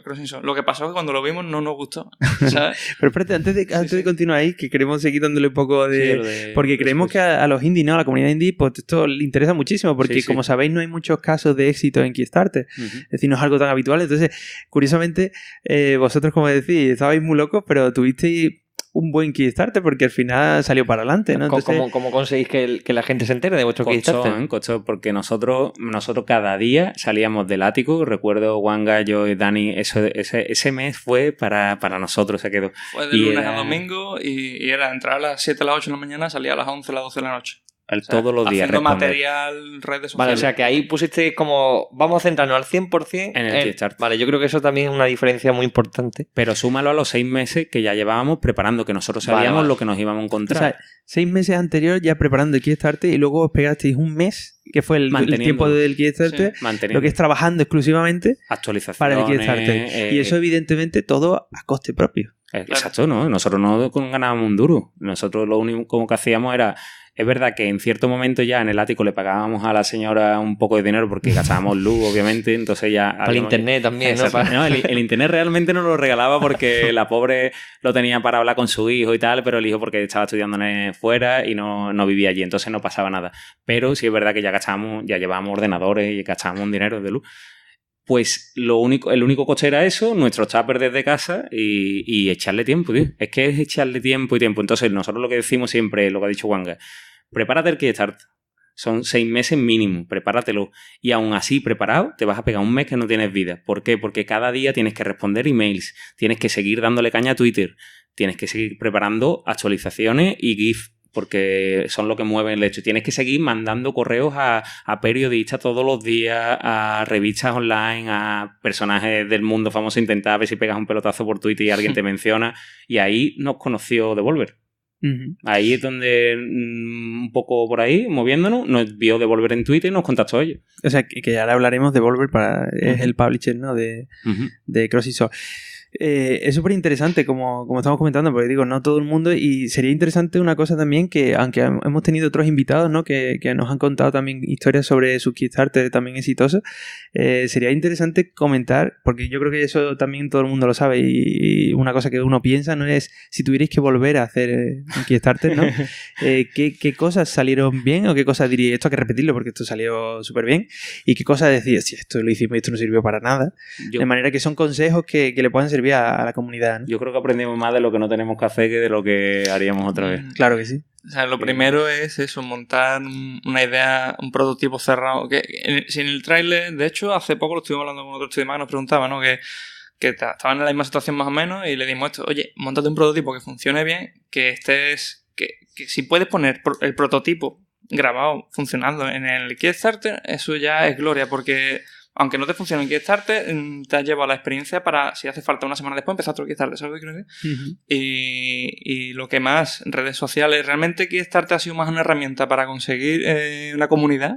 Crossing Zone. Lo que pasó es que cuando lo vimos no nos gustó, ¿sabes? Pero espérate, antes de continuar ahí, que queremos seguir dándole un poco de... porque creemos que a los indies, ¿no? A la comunidad indie, pues esto le interesa muchísimo, porque como sabéis, no hay muchos casos de éxito en Kickstarter. Es decir, no es algo tan habitual. Entonces, curiosamente, vosotros, como decís, estabais muy locos, pero tuvisteis un buen Kickstarter porque al final salió para adelante, ¿no? Entonces, ¿Cómo conseguís que la gente se entere de vuestro Kickstarter? Costó, porque nosotros cada día salíamos del ático. Recuerdo Wanga, yo y Dani, ese mes fue para nosotros, se quedó. Fue de lunes a domingo y era entrar a las 7 a las 8 de la mañana, salía a las 11 a las 12 de la noche. Todos los días haciendo material, redes sociales. Vale, o sea que ahí pusiste como vamos a centrarnos al 100% en el Kickstarter. Vale, yo creo que eso también es una diferencia muy importante. Pero súmalo a los 6 meses que ya llevábamos preparando, que nosotros sabíamos lo que nos íbamos a encontrar. O sea, 6 meses anteriores ya preparando el Kickstarter y luego os pegasteis un mes, que fue el tiempo del Kickstarter, lo que es trabajando exclusivamente para el Kickstarter. Y eso evidentemente todo a coste propio. Exacto, ¿no? Nosotros no ganábamos un duro. Nosotros lo único que hacíamos era... Es verdad que en cierto momento ya en el ático le pagábamos a la señora un poco de dinero porque gastábamos luz, obviamente, entonces ya... Para el internet también, ¿no? No, el internet realmente no lo regalaba porque la pobre lo tenía para hablar con su hijo y tal, pero el hijo porque estaba estudiando fuera y no vivía allí, entonces no pasaba nada. Pero sí es verdad que ya llevábamos ordenadores y gastábamos un dinero de luz. Pues el único coste era eso, nuestro tupper desde casa y echarle tiempo, tío. Es que es echarle tiempo y tiempo. Entonces nosotros lo que decimos siempre, lo que ha dicho Wanga, prepárate el Kickstarter. Son 6 meses mínimo, prepáratelo. Y aún así, preparado, te vas a pegar un mes que no tienes vida. ¿Por qué? Porque cada día tienes que responder emails, tienes que seguir dándole caña a Twitter, tienes que seguir preparando actualizaciones y GIF, porque son lo que mueven el hecho. Tienes que seguir mandando correos a periodistas todos los días, a revistas online, a personajes del mundo famoso, intentar ver si pegas un pelotazo por Twitter y alguien te menciona. Y ahí nos conoció Devolver. Ahí es donde un poco por ahí, moviéndonos, nos vio Devolver en Twitter y nos contactó ellos. O sea, que ahora hablaremos de Devolver es el publisher, ¿no? de Crossing Zone. Es súper interesante como estamos comentando, porque digo, no todo el mundo, y sería interesante una cosa también que, aunque hemos tenido otros invitados, ¿no? que nos han contado también historias sobre sus Kickstarter también exitosos, sería interesante comentar, porque yo creo que eso también todo el mundo lo sabe, y una cosa que uno piensa no es si tuvierais que volver a hacer un Kickstarter, ¿no? ¿Qué cosas salieron bien o qué cosas diríais, esto hay que repetirlo porque esto salió súper bien, y qué cosas decías, si esto lo hicimos y esto no sirvió para nada, de manera que son consejos que le puedan servir sirve a la comunidad, ¿no? Yo creo que aprendimos más de lo que no tenemos que hacer que de lo que haríamos otra vez. Claro que sí. O sea, lo primero es eso, montar una idea, un prototipo cerrado. Si en el tráiler, de hecho, hace poco lo estuvimos hablando con otro estudio más que nos preguntaba, ¿no? Que estaban en la misma situación más o menos y le dimos esto, oye, móntate un prototipo que funcione bien, que si puedes poner el prototipo grabado funcionando en el Kickstarter, eso ya es gloria, porque aunque no te funcione en Kickstarter, te has llevado la experiencia para, si hace falta una semana después, empezar otro Kickstarter, ¿sabes lo que quiero decir? Uh-huh. Y lo que más, redes sociales, realmente Kickstarter ha sido más una herramienta para conseguir una comunidad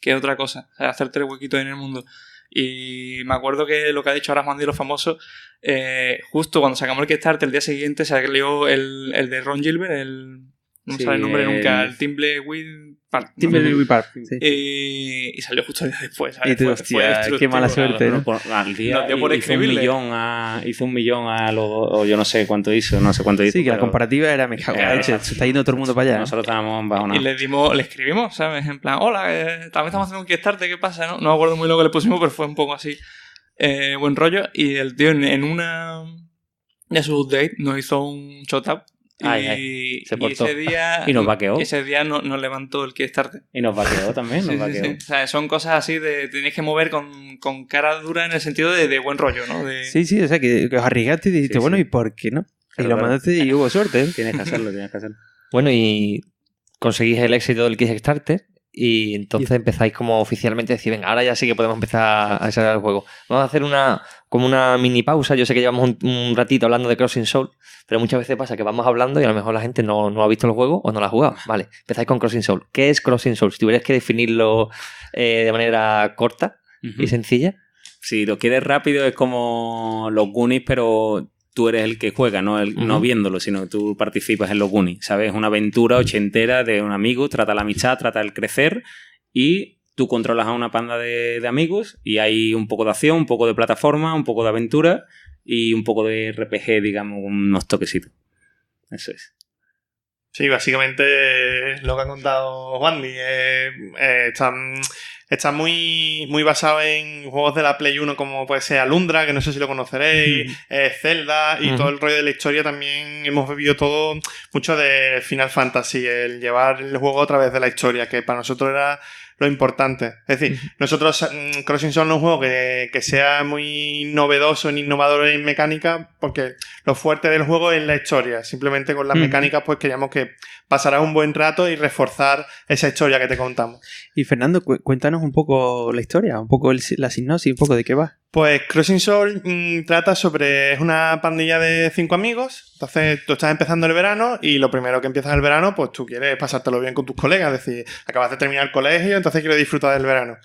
que otra cosa, o sea, hacerte el huequito en el mundo. Y me acuerdo que lo que ha dicho ahora Juan de los famosos, justo cuando sacamos el Kickstarter, el día siguiente salió el de Ron Gilbert, no me sale el nombre nunca, el Timbleweed Park. Timbleweed Park, sí. Y salió justo el día después, ¿sabes? Y tú, hostia, qué mala suerte, ¿no? Al día hizo un millón a los... O yo no sé cuánto hizo. Sí, que la comparativa era, me cago en leche, se está yendo todo el mundo para allá. Nosotros estábamos bajo y le escribimos, ¿sabes? En plan, hola, también estamos haciendo un Kickstarter, ¿qué pasa? No me acuerdo muy lo que le pusimos, pero fue un poco así, buen rollo. Y el tío en una de sus updates nos hizo un shot-up. Y ese día y nos vaqueó. Ese día nos levantó el Kickstarter. Y nos vaqueó también, sí. O sea, son cosas así de tenéis que mover con cara dura en el sentido de buen rollo, ¿no? Sí, o sea, que os arriesgaste y dijiste, bueno, ¿y por qué no? Claro, y lo mandaste y hubo suerte, ¿eh? Tienes que hacerlo. Bueno, y conseguís el éxito del Kickstarter y entonces empezáis como oficialmente a decir, venga, ahora ya sí que podemos empezar a desarrollar el juego. Vamos a hacer como una mini pausa. Yo sé que llevamos un ratito hablando de Crossing Soul, pero muchas veces pasa que vamos hablando y a lo mejor la gente no ha visto el juego o no lo ha jugado. Vale, empezáis con Crossing Soul. ¿Qué es Crossing Soul? Si tuvieras que definirlo de manera corta y sencilla. Si lo quieres rápido es como los Goonies, pero tú eres el que juega, no viéndolo, sino que tú participas en los Goonies, ¿sabes? Es una aventura ochentera de un amigo, trata la amistad, trata el crecer y tú controlas a una panda de amigos y hay un poco de acción, un poco de plataforma, un poco de aventura y un poco de RPG, digamos, unos toquecitos. Eso es. Sí, básicamente lo que ha contado Juanmi. Está muy, muy basado en juegos de la Play 1 como puede ser Alundra, que no sé si lo conoceréis, Zelda y todo el rollo de la historia. También hemos vivido todo mucho de Final Fantasy, el llevar el juego a través de la historia, que para nosotros era lo importante. Es decir, nosotros Crossing Soul no es un juego que sea muy novedoso ni innovador en mecánica, porque lo fuerte del juego es la historia. Simplemente con las mecánicas pues queríamos que pasarás un buen rato y reforzar esa historia que te contamos. Y Fernando, cuéntanos un poco la historia, un poco la sinopsis, un poco de qué va. Pues Crossing Soul trata sobre... Es una pandilla de 5 amigos. Entonces tú estás empezando el verano y lo primero que empiezas el verano, pues tú quieres pasártelo bien con tus colegas. Es decir, acabas de terminar el colegio, entonces quieres disfrutar del verano.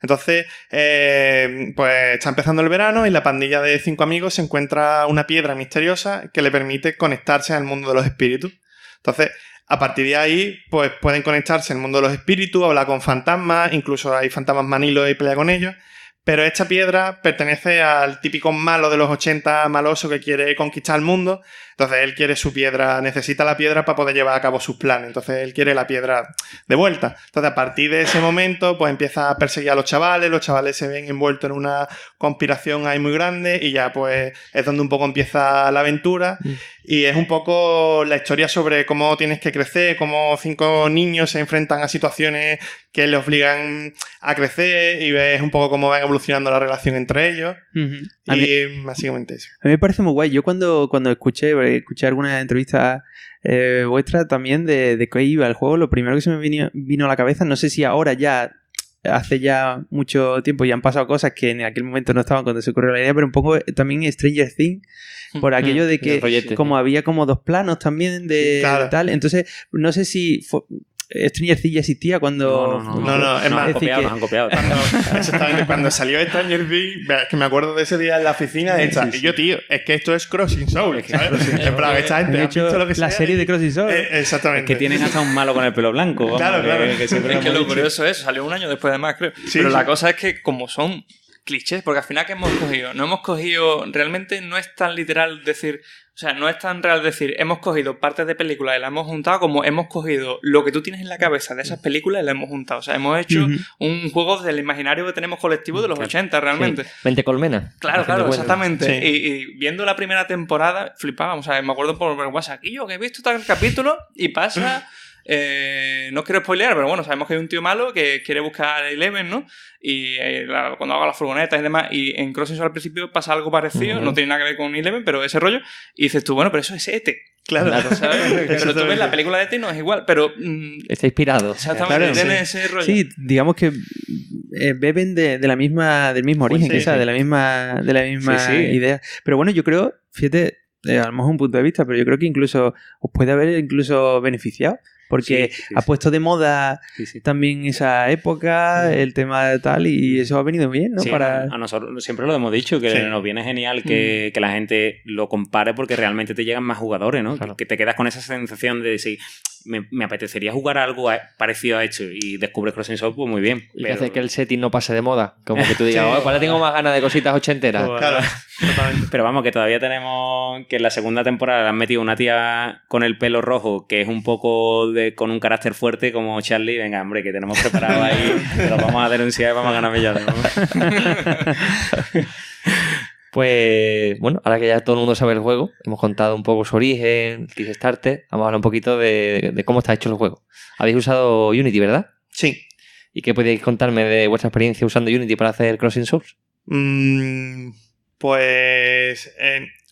Entonces, pues está empezando el verano y la pandilla de 5 amigos se encuentra una piedra misteriosa que le permite conectarse al mundo de los espíritus. Entonces, a partir de ahí, pues pueden conectarse al mundo de los espíritus, hablar con fantasmas, incluso hay fantasmas manilos y pelear con ellos. Pero esta piedra pertenece al típico malo de los 80 maloso que quiere conquistar el mundo. Entonces él quiere su piedra, necesita la piedra para poder llevar a cabo sus planes. Entonces él quiere la piedra de vuelta. Entonces a partir de ese momento pues empieza a perseguir a los chavales se ven envueltos en una conspiración ahí muy grande y ya pues es donde un poco empieza la aventura. Y es un poco la historia sobre cómo tienes que crecer, cómo 5 niños se enfrentan a situaciones que les obligan a crecer y ves un poco cómo va evolucionando la relación entre ellos. Y básicamente eso. A mí me parece muy guay. Yo cuando escuché algunas entrevistas vuestras también de qué iba el juego, lo primero que se me vino a la cabeza, no sé si ahora ya, hace ya mucho tiempo ya han pasado cosas que en aquel momento no estaban cuando se ocurrió la idea, pero un poco también Stranger Things, por aquello de que como había como 2 planos también de tal, entonces no sé si Stranger Things ya existía cuando... No, es más, nos han copiado. Exactamente, cuando salió Stranger Things, que me acuerdo de ese día en la oficina, y yo, tío, es que esto es Crossing Soul, ¿sabes? En plan, esta gente ha hecho lo que la serie de Crossing Soul. Exactamente. Es que tienen hasta un malo con el pelo blanco. Vamos, claro. Es que lo curioso es, salió un año después además, creo. Pero la cosa es que como son clichés, porque al final ¿qué hemos cogido? No hemos cogido, realmente no es tan literal decir, O sea, no es tan real decir, hemos cogido partes de películas y las hemos juntado, como hemos cogido lo que tú tienes en la cabeza de esas películas y las hemos juntado. O sea, hemos hecho un juego del imaginario que tenemos colectivo de los 80, realmente. Sí. 20 colmenas. Claro, exactamente. Sí. Y viendo la primera temporada, flipábamos. O sea, me acuerdo por WhatsApp, y yo que he visto tal capítulo y pasa... no quiero spoilear, pero bueno, sabemos que hay un tío malo que quiere buscar a Eleven, ¿no? Y cuando haga las furgonetas y demás, y en Crossing Soul al principio pasa algo parecido, no tiene nada que ver con Eleven, pero ese rollo, y dices tú, bueno, pero eso es ET. Claro, ¿sabes? Pero tú ves la película de ET y no es igual, pero... Está inspirado. Exactamente, Claro, tiene ese rollo. Sí, digamos que beben del mismo origen, sí, quizás, sí. de la misma Sí, sí. idea. Pero bueno, yo creo, fíjate, a lo mejor un punto de vista, pero yo creo que incluso os puede haber incluso beneficiado. Porque Sí, ha puesto de moda Sí. también esa época, el tema de tal, y eso ha venido bien, ¿no? Sí, a nosotros siempre lo hemos dicho, que Sí. nos viene genial que la gente lo compare porque realmente te llegan más jugadores, ¿no? Claro. Que te quedas con esa sensación de decir, me apetecería jugar algo parecido a esto y descubres Crossing Soul, pues muy bien. Y que hace que el setting no pase de moda. Como que tú digas, Sí. ahora tengo más ganas de cositas ochenteras. Claro, totalmente. Pero vamos, que todavía tenemos que en la segunda temporada le han metido una tía con el pelo rojo que es un poco con un carácter fuerte como Charlie. Venga, hombre, que tenemos preparado ahí, que lo vamos a denunciar y vamos a ganar millones, ¿no? Pues bueno, ahora que ya todo el mundo sabe el juego, hemos contado un poco su origen, el Kickstarter, vamos a hablar un poquito de cómo está hecho el juego. Habéis usado Unity, ¿verdad? Sí. ¿Y qué podéis contarme de vuestra experiencia usando Unity para hacer Crossing Souls? Pues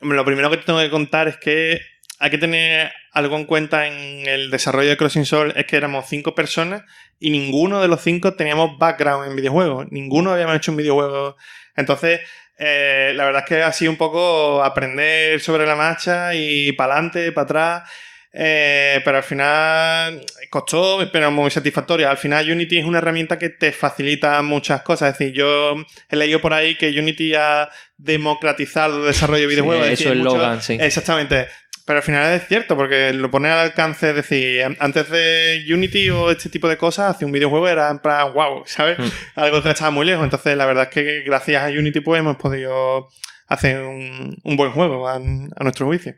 lo primero que tengo que contar es que hay que tener algo en cuenta en el desarrollo de Crossing Soul, es que éramos 5 personas y ninguno de los 5 teníamos background en videojuegos, ninguno habíamos hecho un videojuego. Entonces, la verdad es que ha sido un poco aprender sobre la marcha y para adelante, para atrás. Pero al final costó, pero muy satisfactoria. Al final Unity es una herramienta que te facilita muchas cosas. Es decir, yo he leído por ahí que Unity ha democratizado el desarrollo de videojuegos. Sí, es eso decir, es Logan, sí. Exactamente. Pero al final es cierto, porque lo pone al alcance, es decir, antes de Unity o este tipo de cosas, hacer un videojuego era en plan, wow, ¿sabes? Algo que estaba muy lejos. Entonces, la verdad es que gracias a Unity pues hemos podido hacer un buen juego a nuestro juicio.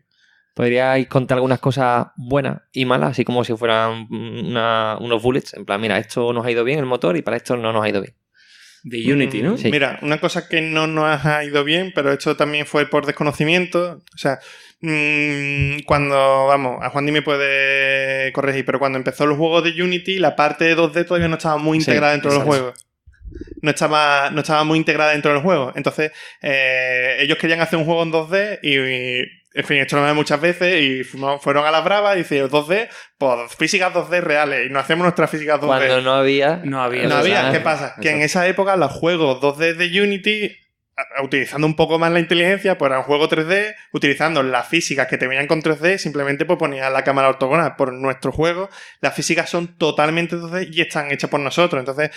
¿Podríais contar algunas cosas buenas y malas, así como si fueran unos bullets? En plan, mira, esto nos ha ido bien el motor y para esto no nos ha ido bien. De Unity, ¿no? Sí. Mira, una cosa que no nos ha ido bien, pero esto también fue por desconocimiento. O sea, cuando, vamos, a Juan Di me puede corregir, pero cuando empezó los juegos de Unity, la parte de 2D todavía no estaba muy integrada dentro de los juegos. No estaba muy integrada dentro del juego. Entonces, ellos querían hacer un juego en 2D y en fin, esto lo vemos muchas veces y fueron a las bravas y dijeron 2D, pues físicas 2D reales y no hacemos nuestras físicas 2D. Cuando no había... No había. No había. ¿Qué pasa? Que en esa época los juegos 2D de Unity, utilizando un poco más la inteligencia, pues eran juegos 3D, utilizando las físicas que te venían con 3D, simplemente pues ponían la cámara ortogonal. Por nuestro juego, las físicas son totalmente 2D y están hechas por nosotros. Entonces,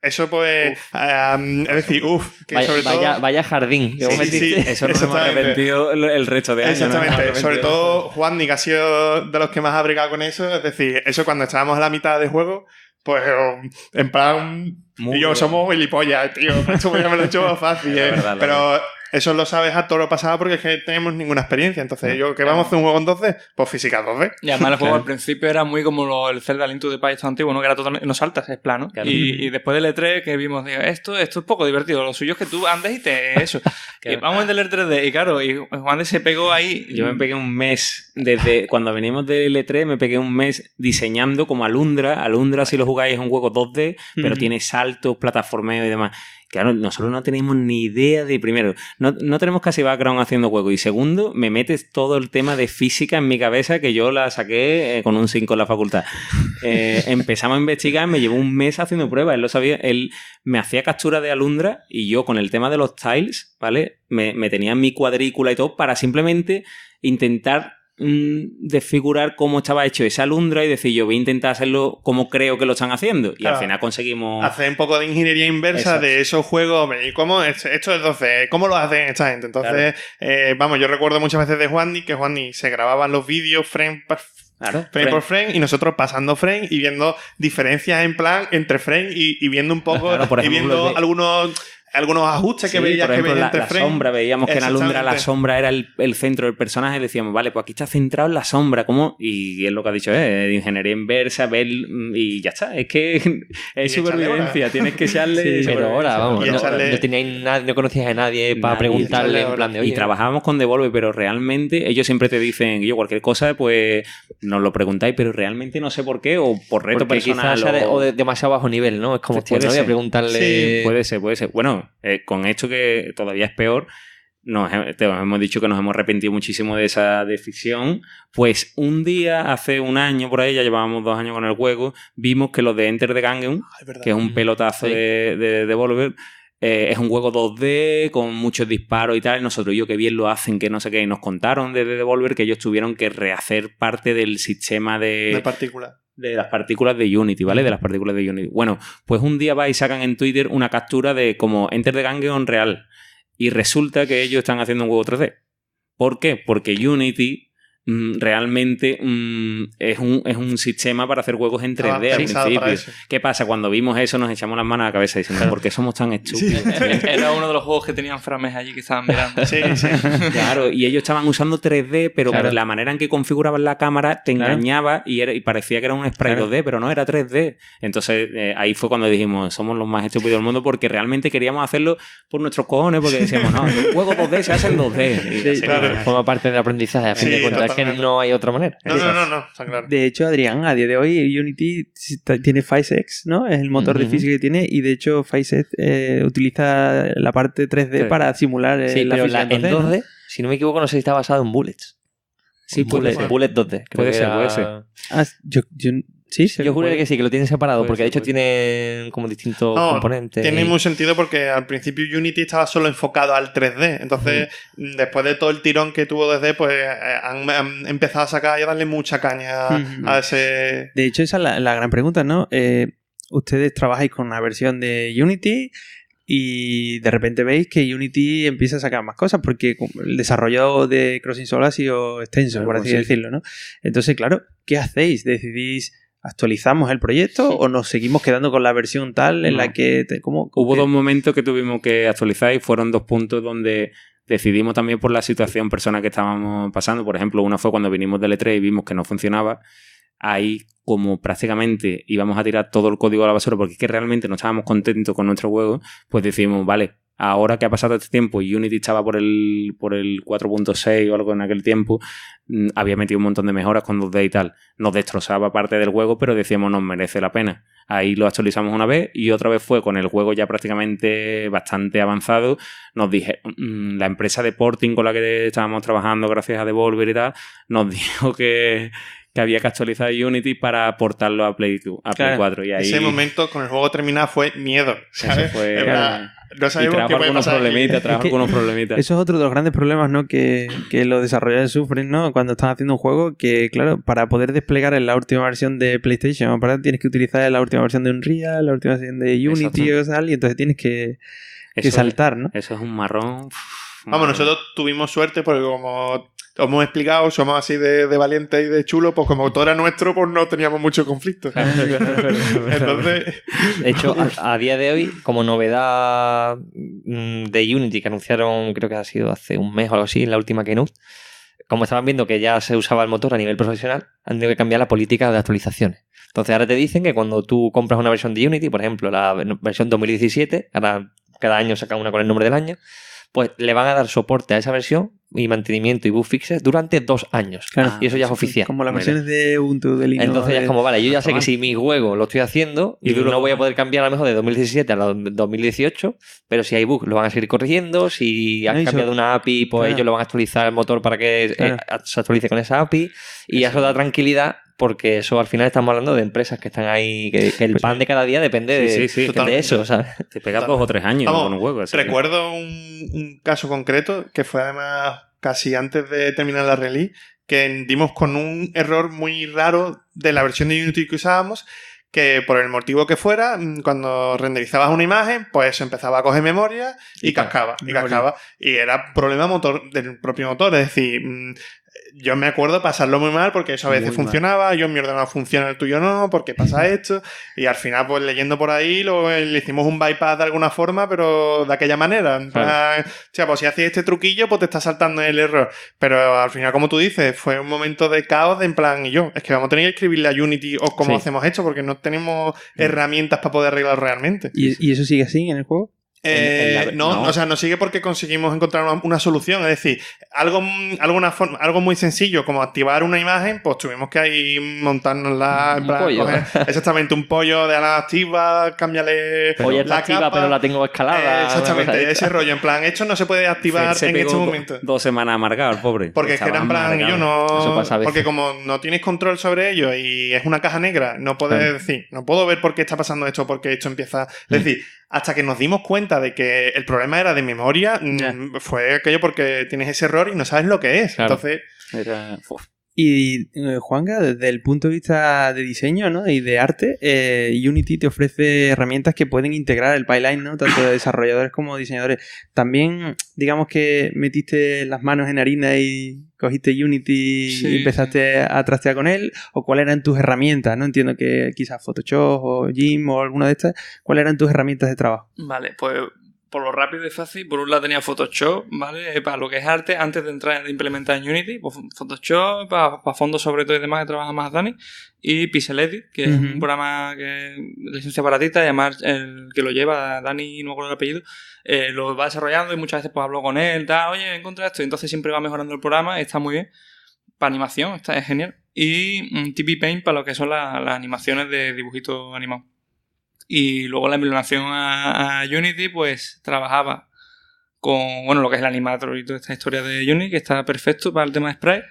eso pues... es decir, que vaya, sobre todo... vaya jardín. que vos metiste. Eso no hemos arrepentido el resto de años. Exactamente, ¿no? sobre todo Juan, que ha sido de los que más ha brigado con eso, es decir, eso cuando estábamos a la mitad de juego, pues en plan, Muy y yo bien. somos gilipollas, tío, esto me lo he hecho más fácil, La verdad, pero eso lo sabes a todo lo pasado porque es que no tenemos ninguna experiencia, entonces yo, ¿qué vamos a hacer un juego en 2D? Pues física 2D. Y además el juego al principio era muy como el Zelda Link to the Past antiguo, ¿no? Que era totalmente... No saltas, es plano. Claro. Y después del E3 que vimos, digo, esto es poco divertido. Lo suyo es que tú andes y te... Eso. Claro. Y vamos a entender 3D. Y claro, y Juan se pegó ahí... Yo me pegué un mes, desde cuando venimos del E3, me pegué un mes diseñando como Alundra. Alundra, si lo jugáis, es un juego 2D, pero tiene saltos, plataformeo y demás. Claro, nosotros no tenemos ni idea de, primero, no tenemos casi background haciendo juegos, y segundo, me metes todo el tema de física en mi cabeza que yo la saqué con un 5 en la facultad. Empezamos a investigar, me llevó un mes haciendo pruebas, él lo sabía, él me hacía captura de Alundra y yo con el tema de los tiles, ¿vale? Me tenía en mi cuadrícula y todo para simplemente intentar desfigurar cómo estaba hecho esa Alundra y decir, yo voy a intentar hacerlo como creo que lo están haciendo. Y Claro. al final conseguimos... Hacer un poco de ingeniería inversa Exacto. de esos juegos. ¿Y cómo esto es 12? ¿Cómo lo hacen esta gente? Entonces, vamos, yo recuerdo muchas veces de Juanny que Juanny se grababan los vídeos frame por frame y nosotros pasando frame y viendo diferencias en plan entre frame y viendo un poco Claro, por y ejemplo, viendo de- algunos algunos ajustes que veías por ejemplo, que veías la sombra, veíamos que en Alundra la sombra era el centro del personaje y decíamos, vale, pues aquí está centrado en la sombra, ¿cómo? Y es lo que ha dicho, ingeniería inversa, ver y ya está, es que es supervivencia, tienes que echarle... Sí, pero ahora, vamos, no conocías a nadie para preguntarle en plan de, oye... Y trabajábamos con Devolver, pero realmente ellos siempre te dicen, yo cualquier cosa, pues nos lo preguntáis, pero realmente no sé por qué, o por reto porque personal. Quizás sea o de demasiado bajo nivel, ¿no? Es como, hostia, no voy a preguntarle... Sí, puede ser. Bueno, con esto que todavía es peor, te hemos dicho que nos hemos arrepentido muchísimo de esa decisión. Pues un día, hace un año por ahí, ya llevábamos 2 años con el juego, vimos que los de Enter the Gungeon, que es un pelotazo de Devolver, es un juego 2D con muchos disparos y tal, y nosotros, qué bien lo hacen, que no sé qué, y nos contaron desde Devolver que ellos tuvieron que rehacer parte del sistema de partículas. De las partículas de Unity, ¿vale? De las partículas de Unity. Bueno, pues un día y sacan en Twitter una captura de como Enter the Gungeon real. Y resulta que ellos están haciendo un juego 3D. ¿Por qué? Porque Unity realmente es un sistema para hacer juegos en 3D al principio. ¿Qué pasa? Cuando vimos eso nos echamos las manos a la cabeza diciendo, ¿por qué somos tan estúpidos? Sí. Era uno de los juegos que tenían frames allí que estaban mirando. Sí. Claro, y ellos estaban usando 3D, pero la manera en que configuraban la cámara te engañaba y parecía que era un sprite 2D, pero no, era 3D. Entonces ahí fue cuando dijimos, somos los más estúpidos del mundo, porque realmente queríamos hacerlo por nuestros cojones, porque decíamos, no, el juego 2D se hace en 2D. Claro. Forma parte del aprendizaje, a fin de cuentas. Es que no hay otra manera. No, está claro. De hecho, Adrián, a día de hoy Unity tiene PhysX, ¿no? Es el motor de física que tiene, y de hecho PhysX utiliza la parte 3D para simular la física en 2D, ¿no? Si no me equivoco, no sé si está basado en bullets. Sí, Bullet 2D. Puede ser. Yo juro que sí, que lo tienen separado, porque de hecho tienen como distintos componentes. Tiene muy sentido porque al principio Unity estaba solo enfocado al 3D. Entonces, después de todo el tirón que tuvo 2D, pues han empezado a sacar y a darle mucha caña a ese... De hecho, esa es la gran pregunta, ¿no? Ustedes trabajáis con una versión de Unity y de repente veis que Unity empieza a sacar más cosas porque el desarrollo de Crossing Soul ha sido extenso, por así decirlo, ¿no? Entonces, claro, ¿qué hacéis? ¿Decidís actualizamos el proyecto o nos seguimos quedando con la versión tal en la que... Hubo 2 momentos que tuvimos que actualizar y fueron 2 puntos donde decidimos también por la situación personal que estábamos pasando. Por ejemplo, uno fue cuando vinimos del E3 y vimos que no funcionaba. Ahí, como prácticamente íbamos a tirar todo el código a la basura porque es que realmente no estábamos contentos con nuestro juego, pues decidimos, vale, ahora que ha pasado este tiempo y Unity estaba por el 4.6 o algo en aquel tiempo, había metido un montón de mejoras con 2D y tal. Nos destrozaba parte del juego, pero decíamos, nos merece la pena. Ahí lo actualizamos una vez y otra vez fue con el juego ya prácticamente bastante avanzado. Nos dije, la empresa de porting con la que estábamos trabajando gracias a Devolver y tal, nos dijo que había que actualizar Unity para portarlo a Play 4. Y ahí... Ese momento con el juego terminado fue miedo, ¿sabes? Eso fue... No sabemos qué puede pasar. Algunos problemitas. Eso es otro de los grandes problemas, ¿no? Que los desarrolladores sufren, ¿no? Cuando están haciendo un juego que, claro, para poder desplegar en la última versión de PlayStation, tienes que utilizar la última versión de Unreal, la última versión de Unity o tal, y entonces tienes que saltar, ¿no? Eso es un marrón. Vamos, nosotros tuvimos suerte porque como hemos explicado, somos así de valientes y de chulos, pues como todo era nuestro, pues no teníamos mucho conflicto. Entonces... De hecho, a día de hoy, como novedad de Unity que anunciaron, creo que ha sido hace un mes o algo así, en la última Keynote, como estaban viendo que ya se usaba el motor a nivel profesional, han tenido que cambiar la política de actualizaciones. Entonces ahora te dicen que cuando tú compras una versión de Unity, por ejemplo, la versión 2017, ahora cada año sacan una con el nombre del año, pues le van a dar soporte a esa versión y mantenimiento y bug fixes durante 2 años. Claro. Y eso ya es oficial. Como las versiones de Ubuntu, de Linux. Entonces ya es como, vale, yo ya sé que si mi juego lo estoy haciendo y no voy a poder cambiar a lo mejor de 2017 a la 2018, pero si hay bugs lo van a seguir corrigiendo. Si has cambiado una API, pues ellos lo van a actualizar el motor para que se actualice con esa API. Y eso da tranquilidad porque eso al final estamos hablando de empresas que están ahí, que el pan de cada día depende de eso, ¿sabes? Te pegas 2 o 3 años con un juego. Recuerdo un caso concreto que fue además casi antes de terminar la release, que dimos con un error muy raro de la versión de Unity que usábamos, que por el motivo que fuera, cuando renderizabas una imagen, pues empezaba a coger memoria y cascaba. Y era problema del propio motor. Es decir, yo me acuerdo pasarlo muy mal porque eso a veces funcionaba, yo en mi ordenador funciona, el tuyo no, porque pasa esto, y al final pues leyendo por ahí le hicimos un bypass de alguna forma, pero de aquella manera, en plan, o sea, pues si haces este truquillo pues te está saltando el error, pero al final como tú dices, fue un momento de caos de en plan, es que vamos a tener que escribirle a Unity o cómo hacemos esto porque no tenemos herramientas para poder arreglarlo realmente. ¿Y eso sigue así en el juego? No, o sea, no sigue porque conseguimos encontrar una solución. Es decir, algo muy sencillo como activar una imagen, pues tuvimos que ahí montarnos exactamente un pollo de ala activa, cámbiale pollo está la activa, capa, pero la tengo escalada. Exactamente, ese rollo. En plan, esto no se puede activar en este momento. 2 semanas amargado, el pobre. Porque es que era en plan, yo no. Porque como no tienes control sobre ello y es una caja negra, no puedes decir, no puedo ver por qué está pasando esto, porque esto empieza. Es decir, hasta que nos dimos cuenta de que el problema era de memoria, fue aquello porque tienes ese error y no sabes lo que es. Claro. Entonces. Y Juanga, desde el punto de vista de diseño, ¿no? Y de arte, Unity te ofrece herramientas que pueden integrar el pipeline, ¿no? Tanto de desarrolladores como diseñadores. También, digamos que metiste las manos en harina y cogiste Unity y empezaste a trastear con él, o cuáles eran tus herramientas, ¿no? Entiendo que quizás Photoshop o GIMP o alguna de estas. ¿Cuáles eran tus herramientas de trabajo? Vale, pues por lo rápido y fácil, por un lado tenía Photoshop, ¿vale? Para lo que es arte, antes de implementar en Unity, pues Photoshop, para fondos sobre todo y demás que trabaja más Dani, y Pixel Edit, que es un programa que de licencia baratita, y además el que lo lleva, Dani, no me acuerdo el apellido, lo va desarrollando y muchas veces pues hablo con él, oye, encontré esto, y entonces siempre va mejorando el programa y está muy bien. Para animación, es genial. Y TP Paint para lo que son las animaciones de dibujitos animados. Y luego la implementación a Unity, pues trabajaba con, lo que es el Animator y toda esta historia de Unity, que está perfecto para el tema de sprite.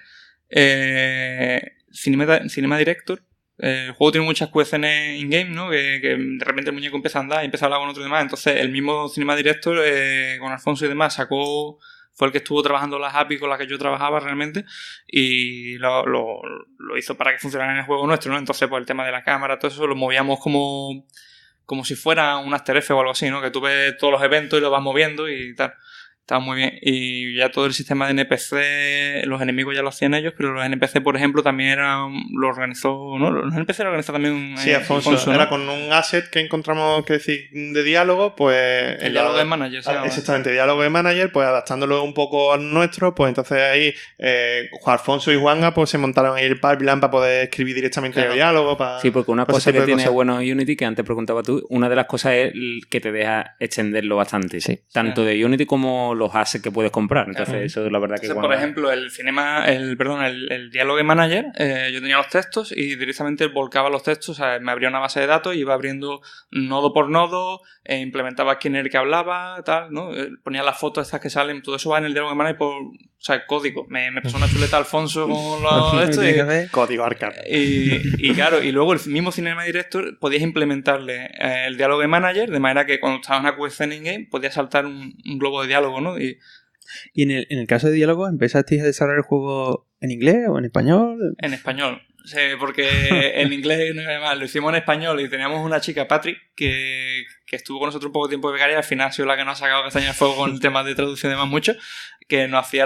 Cinema Director. El juego tiene muchas cuestiones in-game, ¿no? Que de repente el muñeco empieza a andar y empieza a hablar con otro y demás. Entonces, el mismo Cinema Director, con Alfonso y demás, fue el que estuvo trabajando las API con las que yo trabajaba realmente y lo hizo para que funcionara en el juego nuestro, ¿no? Entonces, pues el tema de la cámara, todo eso lo movíamos como si fuera un After Effects o algo así, ¿no? Que tú ves todos los eventos y los vas moviendo y tal. Estaba muy bien. Y ya todo el sistema de NPC, los enemigos ya lo hacían ellos, pero los NPC, por ejemplo, también lo organizó, ¿no? Los NPC lo organizó también Alfonso, ¿no? Era con un asset que encontramos, que decir, de diálogo, pues... El diálogo de manager, exactamente, diálogo de manager, pues adaptándolo un poco al nuestro, pues entonces ahí Alfonso y Juanga pues se montaron ahí el pipeline para poder escribir directamente el diálogo. Sí, porque una cosa que tiene bueno Unity, que antes preguntaba tú, una de las cosas es que te deja extenderlo bastante. Sí. Tanto de Unity como los assets que puedes comprar. Entonces, eso es la verdad que... Entonces, por ejemplo, el diálogo manager, yo tenía los textos y directamente volcaba los textos, o sea, me abría una base de datos y iba abriendo nodo por nodo, implementaba quién era el que hablaba, tal, ¿no? Ponía las fotos estas que salen, todo eso va en el diálogo manager por... O sea, el código. Me pasó una chuleta Alfonso con esto y... Código arcade. Y claro, y luego el mismo Cinema Director podías implementarle el diálogo manager, de manera que cuando estabas en una QFN in-game podías saltar un globo de diálogo, ¿no? Y en el caso de diálogo, ¿empezasteis a desarrollar el juego en inglés o en español? En español. Sí, porque en inglés lo hicimos en español y teníamos una chica, Patrick, que estuvo con nosotros un poco tiempo de becaria y al final ha sido la que nos ha sacado castaña de fuego con el tema de traducción y demás mucho, que nos hacía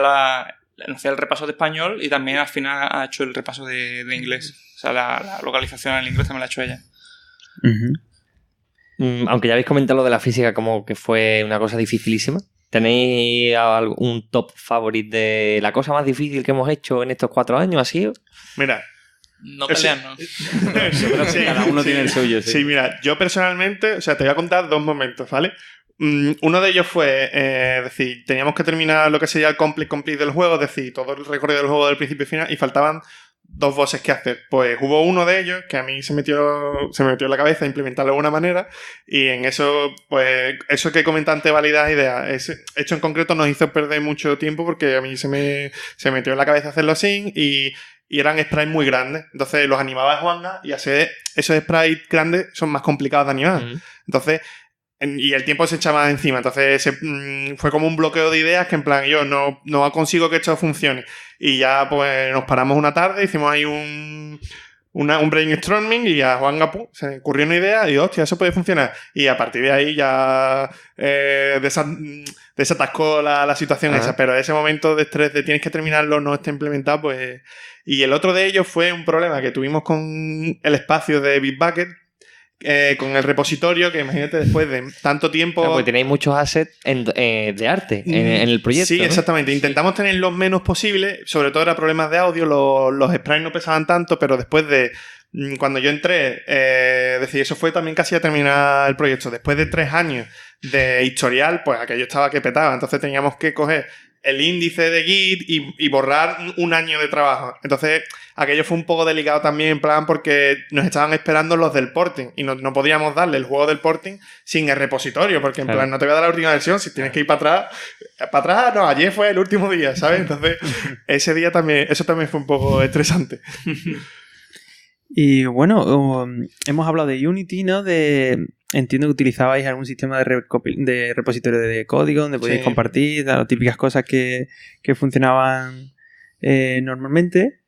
el repaso de español y también al final ha hecho el repaso de inglés. O sea, la localización en inglés también la ha hecho ella. Aunque ya habéis comentado lo de la física como que fue una cosa dificilísima, ¿tenéis un top favorite de la cosa más difícil que hemos hecho en estos 4 años? ¿Así? Mira... No pelean, ¿no? Sí, cada uno tiene el suyo. Sí, mira, yo personalmente, o sea, te voy a contar 2 momentos, ¿vale? Uno de ellos fue, es decir, teníamos que terminar lo que sería el complete del juego, es decir, todo el recorrido del juego del principio y final, y faltaban 2 bosses que hacer. Pues hubo uno de ellos que a mí se me metió en la cabeza implementarlo de alguna manera, y en eso, pues, eso que comentan antes validar ideas. Esto en concreto nos hizo perder mucho tiempo porque a mí se metió en la cabeza hacerlo así, y eran sprites muy grandes. Entonces los animaba Juanga y hacer esos sprites grandes son más complicados de animar. Entonces, y el tiempo se echaba encima. Entonces fue como un bloqueo de ideas que en plan yo no consigo que esto funcione. Y ya pues nos paramos una tarde, hicimos ahí un un brainstorming y a Juan Gapú se le ocurrió una idea y hostia, eso puede funcionar. Y a partir de ahí ya desatascó la situación esa. Pero ese momento de estrés de tienes que terminarlo, no está implementado, pues... Y el otro de ellos fue un problema que tuvimos con el espacio de Bitbucket, con el repositorio, que imagínate después de tanto tiempo... Claro, porque tenéis muchos assets de arte en el proyecto. Sí, ¿no? exactamente. Intentamos tener los menos posible, sobre todo era problemas de audio, los sprites no pesaban tanto, pero después de... Cuando yo entré, decir, eso fue también casi a terminar el proyecto. Después de 3 años de historial, pues aquello estaba que petaba. Entonces teníamos que coger el índice de Git y borrar un año de trabajo. Entonces, aquello fue un poco delicado también, en plan, porque nos estaban esperando los del porting y no podíamos darle el juego del porting sin el repositorio, porque en plan, no te voy a dar la última versión, si tienes que ir para atrás, no, ayer fue el último día, ¿sabes? Entonces, ese día también, eso también fue un poco estresante. Y bueno, hemos hablado de Unity, ¿no? Entiendo que utilizabais algún sistema de repositorio de código donde podíais compartir las típicas cosas que funcionaban normalmente.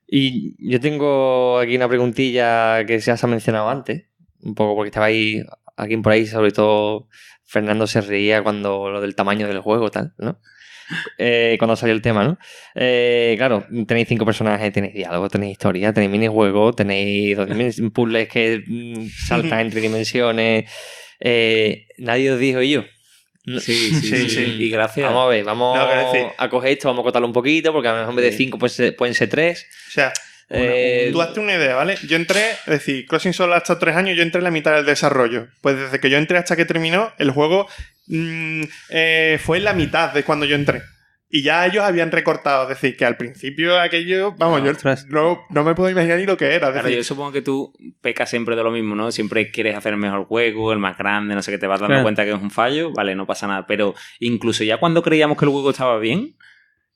Y yo tengo aquí una preguntilla que se ha mencionado antes, un poco porque estaba ahí, aquí por ahí, sobre todo Fernando se reía cuando lo del tamaño del juego, tal, ¿no? Cuando salió el tema, ¿no? Claro, tenéis 5 personajes, tenéis diálogo, tenéis historia, tenéis minijuegos, tenéis puzzles que saltan entre dimensiones. Nadie os dijo yo. Sí. Y gracias. Vamos a ver, vamos a coger esto, vamos a cortarlo un poquito, porque a lo mejor en vez de 5 pues, pueden ser 3. O sea, tú hazte una idea, ¿vale? Yo entré, es decir, Crossing Soul hasta 3 años, yo entré en la mitad del desarrollo. Pues desde que yo entré hasta que terminó, el juego fue en la mitad de cuando yo entré. Y ya ellos habían recortado. Es decir, que al principio aquello... Vamos, yo no me puedo imaginar ni lo que era. Claro, yo supongo que tú pecas siempre de lo mismo, ¿no? Siempre quieres hacer el mejor juego, el más grande, no sé qué, te vas dando cuenta que es un fallo. Vale, no pasa nada. Pero incluso ya cuando creíamos que el juego estaba bien,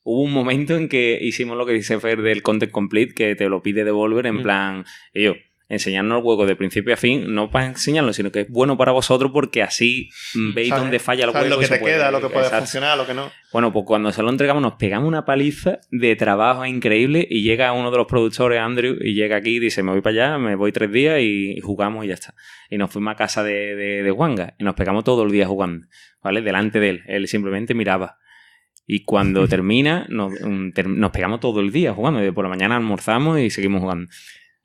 hubo un momento en que hicimos lo que dice Fer del Content Complete, que te lo pide Devolver en plan... enseñarnos el juego de principio a fin, no para enseñarlo, sino que es bueno para vosotros porque así veis dónde falla el juego. Lo que te queda, lo que puede funcionar, lo que no. Bueno, pues cuando se lo entregamos nos pegamos una paliza de trabajo increíble y llega uno de los productores, Andrew, y llega aquí y dice, me voy para allá, me voy 3 días y jugamos y ya está. Y nos fuimos a casa de Juanga y nos pegamos todo el día jugando, ¿vale? Delante de él. Él simplemente miraba. Y cuando termina, nos pegamos todo el día jugando. Por la mañana almorzamos y seguimos jugando.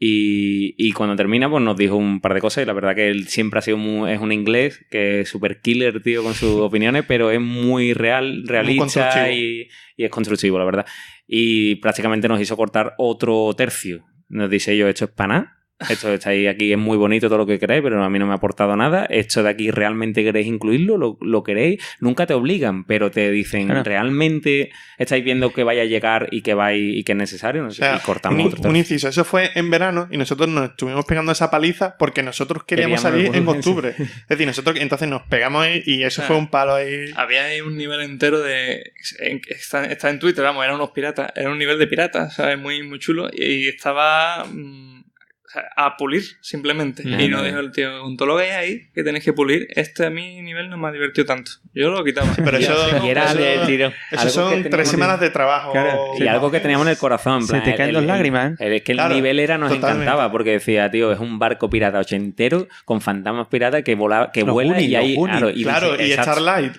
Y cuando termina, pues nos dijo un par de cosas. Y la verdad que él siempre ha sido es un inglés que es súper killer, tío, con sus opiniones, pero es muy realista y es constructivo, la verdad. Y prácticamente nos hizo cortar otro tercio. Nos dice yo, esto es para nada. Esto está ahí, aquí es muy bonito todo lo que queréis, pero a mí no me ha aportado nada. Esto de aquí realmente queréis incluirlo, lo queréis. Nunca te obligan, pero te dicen, ¿realmente estáis viendo que vaya a llegar y que es necesario? No sé, y cortamos otro tercio. Un inciso, eso fue en verano y nosotros nos estuvimos pegando esa paliza porque nosotros queríamos salir en octubre. Es decir, nosotros entonces nos pegamos ahí y eso fue un palo ahí. Había ahí un nivel entero está en Twitter, vamos, eran unos piratas, era un nivel de piratas, ¿sabes? Muy, muy chulo y estaba... a pulir, simplemente. Y nos dijo el tío, un todo lo que hay ahí, que tenéis que pulir. A mi nivel no me ha divertido tanto. Yo lo quitaba. Sí, pero eso son 3 semanas de trabajo. Claro, y algo que teníamos en el corazón. En plan, se te caen las lágrimas. Es que el nivel nos encantaba, porque decía, tío, es un barco pirata ochentero con fantasmas piratas que vuela y hay... Y Starlight.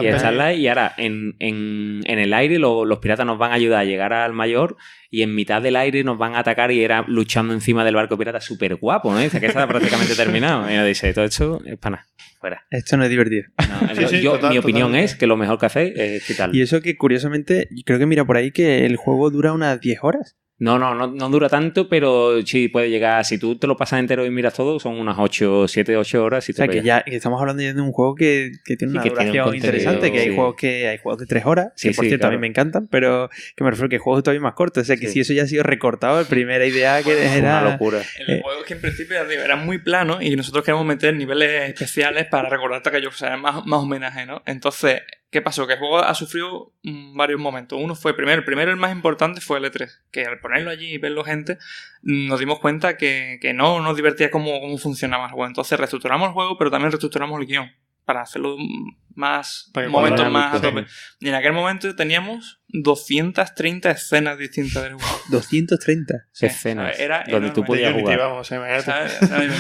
Y Starlight, y ahora en el aire los piratas nos van a ayudar a llegar al mayor y en mitad del aire nos van a atacar y era luchando encima del barco pirata súper guapo, ¿no? Dice que está prácticamente terminado. Y nos dice, todo esto es para nada, fuera. Esto no es divertido. No, mi opinión es que lo mejor que hacéis es quitarlo. Y eso que curiosamente, creo que mira por ahí que el juego dura unas 10 horas. No dura tanto, pero sí puede llegar. Si tú te lo pasas entero y miras todo, son unas 7, 8 horas. Si o sea, que ya estamos hablando ya de un juego que tiene una duración interesante, que hay juegos de 3 horas, que por cierto a mí me encantan, pero que me refiero que hay juegos todavía más cortos. O sea, que si eso ya ha sido recortado, la primera idea que era... Una locura. El juego es que en principio era muy plano y nosotros queremos meter niveles especiales para recordarte que más homenaje, ¿no? Entonces... ¿Qué pasó? Que el juego ha sufrido varios momentos. Uno fue el primero, el más importante, fue el E3. Que al ponerlo allí y verlo gente, nos dimos cuenta que no nos divertía cómo funcionaba el juego. Entonces reestructuramos el juego, pero también reestructuramos el guión. para hacerlo más Para que momentos cuadra más a sí. tope. Y en aquel momento teníamos 230 escenas distintas del juego. 230. Sí, Escenas ¿sabes? Era donde enorme. tú podías De Unity, jugar. vamos, imagínate. ¿Sabes?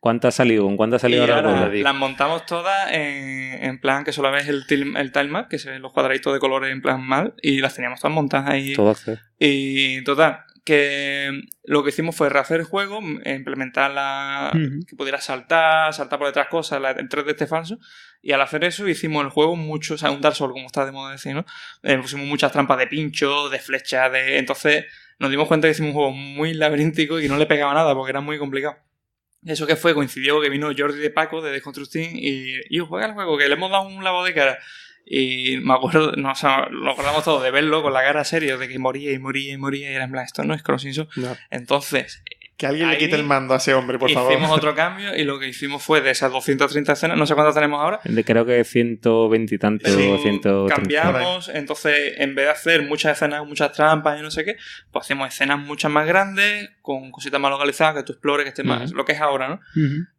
¿Cuántas ha salido? ¿Con cuántas ha Y salido ahora el ahora juego? las montamos todas en plan que solo ves el tilemap, que se ven los cuadraditos de colores en plan mal, y las teníamos todas montadas ahí. Todas. Y total, que lo que hicimos fue rehacer el juego, implementar que pudiera saltar por detrás cosas, el 3D este falso, y al hacer eso hicimos el juego mucho, o sea, un Dark Souls, como está de moda decir, ¿no? Pusimos muchas trampas de pincho, de flecha, entonces nos dimos cuenta que hicimos un juego muy laberíntico y que no le pegaba nada porque era muy complicado. Eso que fue, coincidió que vino Jordi de Paco de Deconstructing y juega el juego, que le hemos dado un lavado de cara. Y me acuerdo, lo acordamos todos de verlo con la cara seria, de que moría y era en plan, esto no es Crossing Soul. No. Entonces, Que alguien le quite el mando a ese hombre, por favor. hicimos otro cambio y lo que hicimos fue de esas 230 escenas, no sé cuántas tenemos ahora. Creo que 120 y tanto, Sí, 130. cambiamos, entonces en vez de hacer muchas escenas, muchas trampas y no sé qué, pues hacemos escenas muchas más grandes, con cositas más localizadas, que tú explores, que esté más, lo que es ahora, ¿no?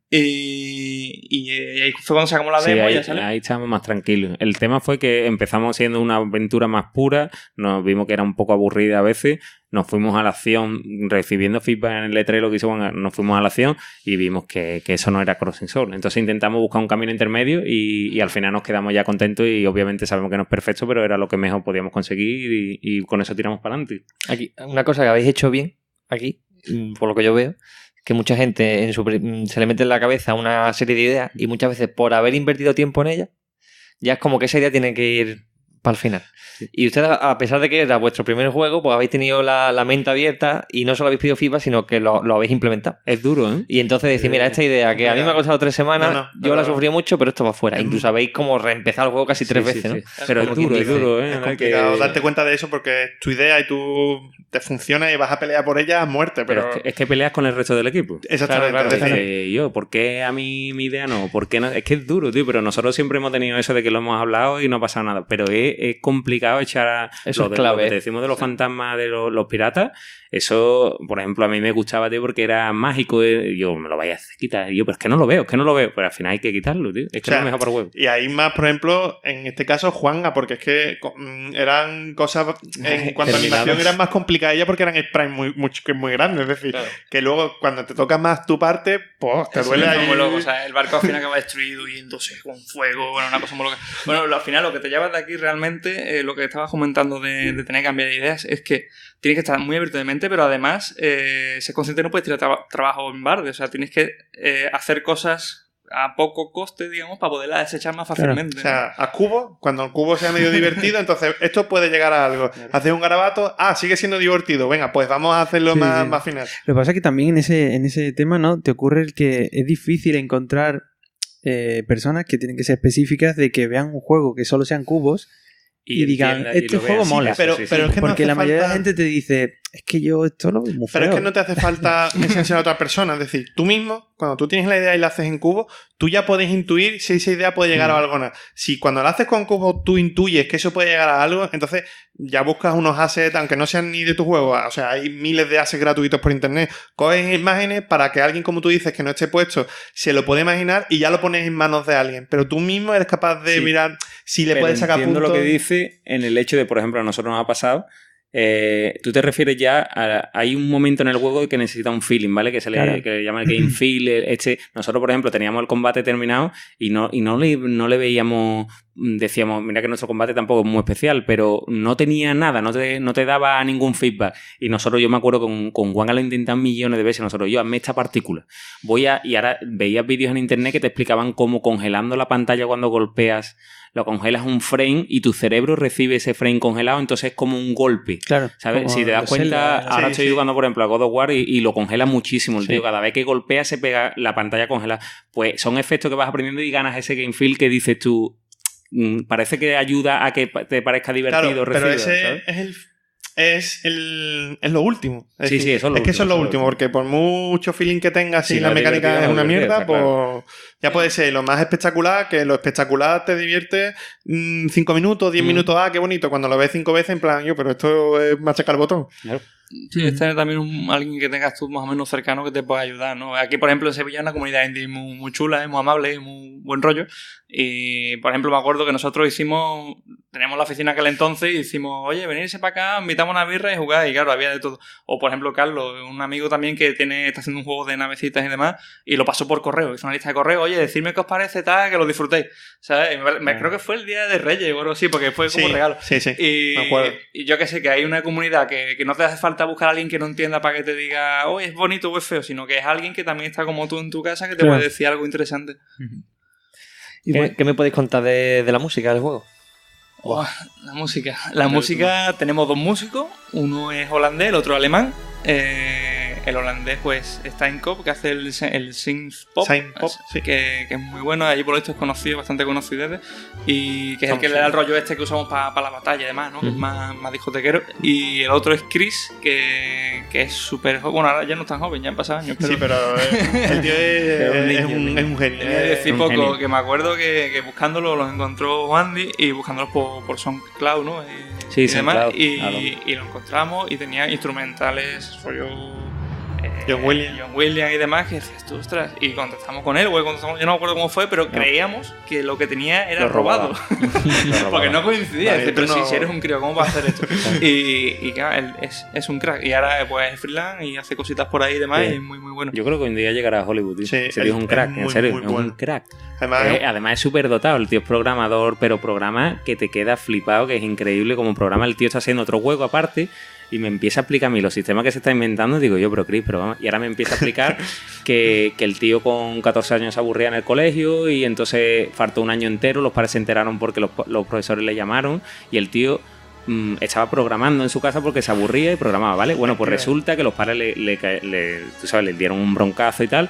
Y ahí fue cuando sacamos la demo y ya sale. Ahí estábamos más tranquilos. El tema fue que empezamos siendo una aventura más pura, nos vimos que era un poco aburrida a veces, nos fuimos a la acción, recibiendo feedback en el letrero que hicimos, nos fuimos a la acción y vimos que eso no era Crossing Soul. Entonces intentamos buscar un camino intermedio y al final nos quedamos ya contentos y obviamente sabemos que no es perfecto, pero era lo que mejor podíamos conseguir y con eso tiramos para adelante. Aquí, una cosa que habéis hecho bien, aquí, por lo que yo veo, que mucha gente se le mete en la cabeza una serie de ideas y muchas veces por haber invertido tiempo en ellas, ya es como que esa idea tiene que ir para el final. Sí. Y ustedes, a pesar de que era vuestro primer juego, pues habéis tenido la mente abierta y no solo habéis pedido feedback, sino que lo habéis implementado. Es duro, ¿eh? Y entonces decir, mira, esta idea que a mí me ha costado 3 semanas, yo la he sufrido mucho, pero esto va fuera. Incluso habéis como reempezado el juego casi 3 veces, ¿no? Pero es duro, ¿eh? Es complicado darte cuenta de eso porque es tu idea y tú te funciona y vas a pelear por ella a muerte. Pero es que peleas con el resto del equipo. Exactamente. Claro. ¿Por qué a mí mi idea no? ¿Por qué no? Es que es duro, tío, pero nosotros siempre hemos tenido eso de que lo hemos hablado y no ha pasado nada. Pero es complicado echar eso es clave. Lo que te decimos de los fantasmas de los piratas. Eso, por ejemplo, a mí me gustaba, tío, porque era mágico. Yo me lo vaya a quitar. Yo, pero es que no lo veo. Pero al final hay que quitarlo, tío. Es que no es mejor para el huevo. Y hay más, por ejemplo, en este caso, Juanga, porque es que eran cosas, en cuanto a animación, eran más complicadas ya porque eran sprites muy grandes. Es decir, que luego cuando te toca más tu parte, pues te duele ahí. Muy loco. O sea, el barco al final acaba destruido y entonces con fuego. Bueno, una cosa muy loca. Bueno, al final lo que te llevas de aquí realmente, lo que estabas comentando de tener que cambiar de ideas, es que tienes que estar muy abierto de mente, pero además ser consciente no puedes tirar trabajo en barde. O sea, tienes que hacer cosas a poco coste, digamos, para poderla desechar más fácilmente. Claro. O sea, a cubo, cuando el cubo sea medio divertido, entonces esto puede llegar a algo. Haces un garabato, sigue siendo divertido. Venga, pues vamos a hacerlo más final. Lo que pasa es que también en ese tema, ¿no? Te ocurre el que es difícil encontrar personas que tienen que ser específicas de que vean un juego que solo sean cubos y digan, este juego mola. Pero es que porque la mayoría de la gente te dice, es que yo esto lo veo muy feo. Pero es que no te hace falta enseñar a otra persona. Es decir, tú mismo, cuando tú tienes la idea y la haces en cubo, tú ya puedes intuir si esa idea puede llegar a algo o no. Si cuando la haces con cubo tú intuyes que eso puede llegar a algo, entonces ya buscas unos assets, aunque no sean ni de tu juego. O sea, hay miles de assets gratuitos por internet. Coges imágenes para que alguien, como tú dices, que no esté puesto, se lo puede imaginar y ya lo pones en manos de alguien. Pero tú mismo eres capaz de mirar si le puedes sacar puntos. Entiendo lo que dice en el hecho de, por ejemplo, a nosotros nos ha pasado. Tú te refieres ya hay un momento en el juego que necesita un feeling, ¿vale? Que que le llama el game feel. Nosotros, por ejemplo, teníamos el combate terminado y no le veíamos, decíamos, mira que nuestro combate tampoco es muy especial, pero no tenía nada, no te daba ningún feedback. Y nosotros, yo me acuerdo con Juan lo intentamos millones de veces, nosotros, hazme esta partícula. Y ahora veías vídeos en internet que te explicaban cómo congelando la pantalla cuando golpeas, lo congelas un frame y tu cerebro recibe ese frame congelado, entonces es como un golpe. Claro. ¿Sabes? Si te das cuenta, ahora estoy jugando, por ejemplo, a God of War y lo congela muchísimo el tío. Cada vez que golpea se pega la pantalla congelada. Pues son efectos que vas aprendiendo y ganas ese game feel que dices tú, parece que ayuda a que te parezca divertido. Claro, pero ese es es lo último. Es Sí, decir, eso es lo que eso es lo último, último, porque por mucho feeling que tengas Si y no la es mecánica divertido, es una no es mierda, divertido, pues ya puede ser lo más espectacular, que lo espectacular te divierte 5 minutos, 10 minutos, qué bonito. Cuando lo ves 5 veces, en plan, pero esto es machacar el botón. Claro. Sí, es tener también alguien que tengas tú más o menos cercano que te pueda ayudar, ¿no? Aquí, por ejemplo, en Sevilla hay una comunidad indie muy chula, muy amable, muy buen rollo. Y, por ejemplo, me acuerdo que nosotros teníamos la oficina aquel entonces y hicimos, oye, venirse para acá, invitamos una birra y jugar. Y claro, había de todo. O, por ejemplo, Carlos, un amigo también que está haciendo un juego de navecitas y demás, y lo pasó por correo. Hizo una lista de correo, oye, decidme qué os parece, tal, que lo disfrutéis. ¿Sabes? Creo que fue el día de Reyes o algo así, porque fue como regalo. Sí, Y, me acuerdo. y yo que sé, que hay una comunidad que no te hace falta buscar a alguien que no entienda para que te diga, oye, es bonito o es feo, sino que es alguien que también está como tú en tu casa que te puede decir algo interesante. ¿Qué me podéis contar de la música del juego? La música. La música, tenemos 2 músicos, uno es holandés, el otro alemán. El holandés, pues, Steinkop, que hace el synth pop, Sí. que es muy bueno. Allí por lo visto es conocido, bastante conocido, y que es el que le da el rollo este que usamos para la batalla y demás, ¿no? Que es más discotequero. Y el otro es Chris, que es súper joven. Bueno, ahora ya no es tan joven, ya han pasado años. Sí, pero el tío es un genio. Tenía que decir poco, genio. que me acuerdo que buscándolo los encontró Wandy y buscándolos por SoundCloud, ¿no? Sí, y demás, SoundCloud, y lo encontramos y tenía instrumentales, rollo John Williams y demás, que dices tú, ostras, y contactamos con él, yo no me acuerdo cómo fue, pero creíamos que lo que tenía era Lo robado. robaba. Porque no coincidía. Vale, Dice, pero tú no- si eres un crío, ¿cómo vas a hacer esto? y claro, él es un crack. Y ahora pues es freelance y hace cositas por ahí y demás, Sí. y es muy, muy bueno. Yo creo que hoy en día llegará a Hollywood, tío. Sí, Ese tío es un él crack, es en muy, serio, muy es un bueno. crack. Además, Es súper dotado, el tío es programador, pero programa que te queda flipado, que es increíble como programa. El tío está haciendo otro juego aparte y me empieza a explicar a mí los sistemas que se está inventando. Digo yo, pero Chris, pero vamos. Y ahora me empieza a explicar que el tío con 14 años se aburría en el colegio y entonces faltó un año entero, los padres se enteraron porque los profesores le llamaron y el tío estaba programando en su casa porque se aburría y programaba, ¿vale? Bueno, pues resulta que los padres tú sabes, le dieron un broncazo y tal.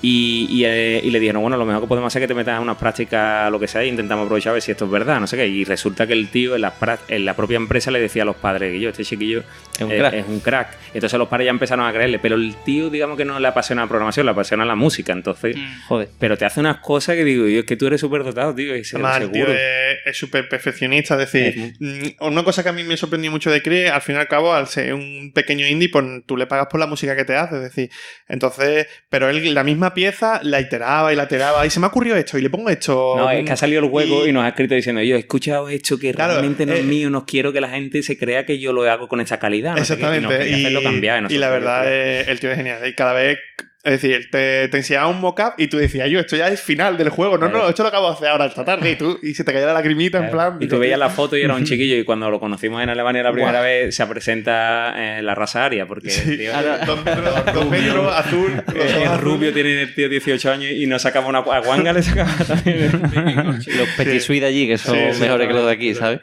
Y le dijeron, bueno, lo mejor que podemos hacer es que te metas a unas prácticas, lo que sea, e intentamos aprovechar a ver si esto es verdad, no sé qué. Y resulta que el tío en la propia empresa le decía a los padres que este chiquillo es un crack. Entonces los padres ya empezaron a creerle, pero el tío, digamos que no le apasiona la programación, le apasiona la música, entonces... Joder. Pero te hace unas cosas que digo, yo, es que tú eres súper dotado, tío, y además el tío seguro. es súper perfeccionista. Es decir, una cosa que a mí me sorprendió mucho de Chris, al fin y al cabo, al ser un pequeño indie, pues tú le pagas por la música que te hace. Es decir, entonces, pero él la misma pieza la iteraba y la iteraba. Y se me ha ocurrido esto, y le pongo esto. No, es que ha salido el juego y nos ha escrito diciendo, yo he escuchado esto que Claro, realmente no es mío, no quiero que la gente se crea que yo lo hago con esa calidad. No sé qué, Exactamente. y nos quería hacerlo cambiar. Y la verdad, el tío es genial. Y cada vez, es decir, te enseñaba un mock-up y tú decías, esto ya es final del juego. No, esto lo acabo de hacer ahora esta tarde. Y se te caía la lagrimita en plan. Y tú veías la foto y era un chiquillo y cuando lo conocimos en Alemania la primera vez se presenta la raza aria porque el tío 2 metros, azul. es rubio, tiene el tío 18 años y nos sacaba una guanga, le sacaba también. Los Petit Suisse de allí, que son mejores que los de aquí, ¿sabes?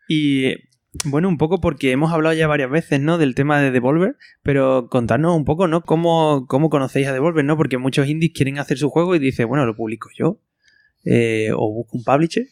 Y bueno, un poco porque hemos hablado ya varias veces, ¿no? Del tema de Devolver, pero contarnos un poco, ¿no? ¿Cómo conocéis a Devolver, ¿no? Porque muchos indies quieren hacer su juego y dicen, bueno, lo publico yo, o busco un publisher.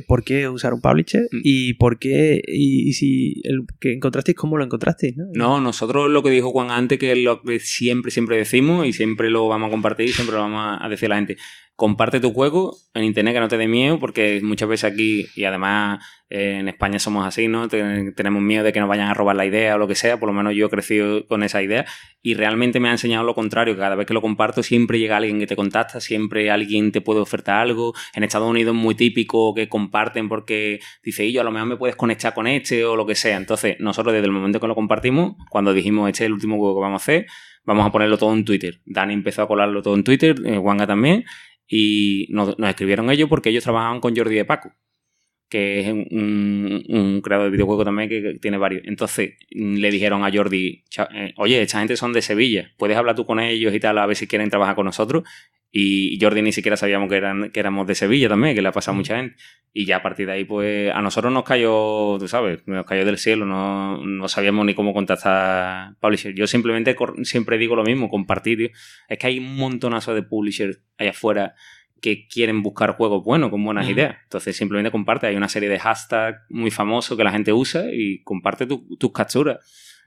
¿Por qué usar un publisher? ¿Y por qué? Y si el que encontrasteis, ¿cómo lo encontrasteis? No, nosotros lo que dijo Juan antes, que es lo que siempre decimos y siempre lo vamos a compartir y siempre lo vamos a decir a la gente. Comparte tu juego en internet, que no te dé miedo, porque muchas veces aquí, y además en España somos así, ¿no? Tenemos miedo de que nos vayan a robar la idea o lo que sea, por lo menos yo he crecido con esa idea y realmente me ha enseñado lo contrario, que cada vez que lo comparto siempre llega alguien que te contacta, siempre alguien te puede ofertar algo. En Estados Unidos es muy típico que comparten porque dice, yo a lo mejor me puedes conectar con este o lo que sea. Entonces nosotros desde el momento que lo compartimos, cuando dijimos este es el último juego que vamos a hacer, vamos a ponerlo todo en Twitter. Dani empezó a colarlo todo en Twitter, Wanga también. Y nos escribieron ellos porque ellos trabajaban con Jordi de Paco, que es un creador de videojuegos también que tiene varios. Entonces le dijeron a Jordi, oye, esta gente son de Sevilla, ¿puedes hablar tú con ellos y tal a ver si quieren trabajar con nosotros? Y Jordi ni siquiera sabíamos que éramos de Sevilla también, que le ha pasado a mucha gente. Y ya a partir de ahí, pues a nosotros nos cayó, tú sabes, nos cayó del cielo, no sabíamos ni cómo contactar publishers. Yo simplemente siempre digo lo mismo, compartir, tío. Es que hay un montonazo de publishers allá afuera que quieren buscar juegos buenos, con buenas ideas. Entonces simplemente comparte. Hay una serie de hashtags muy famosos que la gente usa y comparte tus capturas.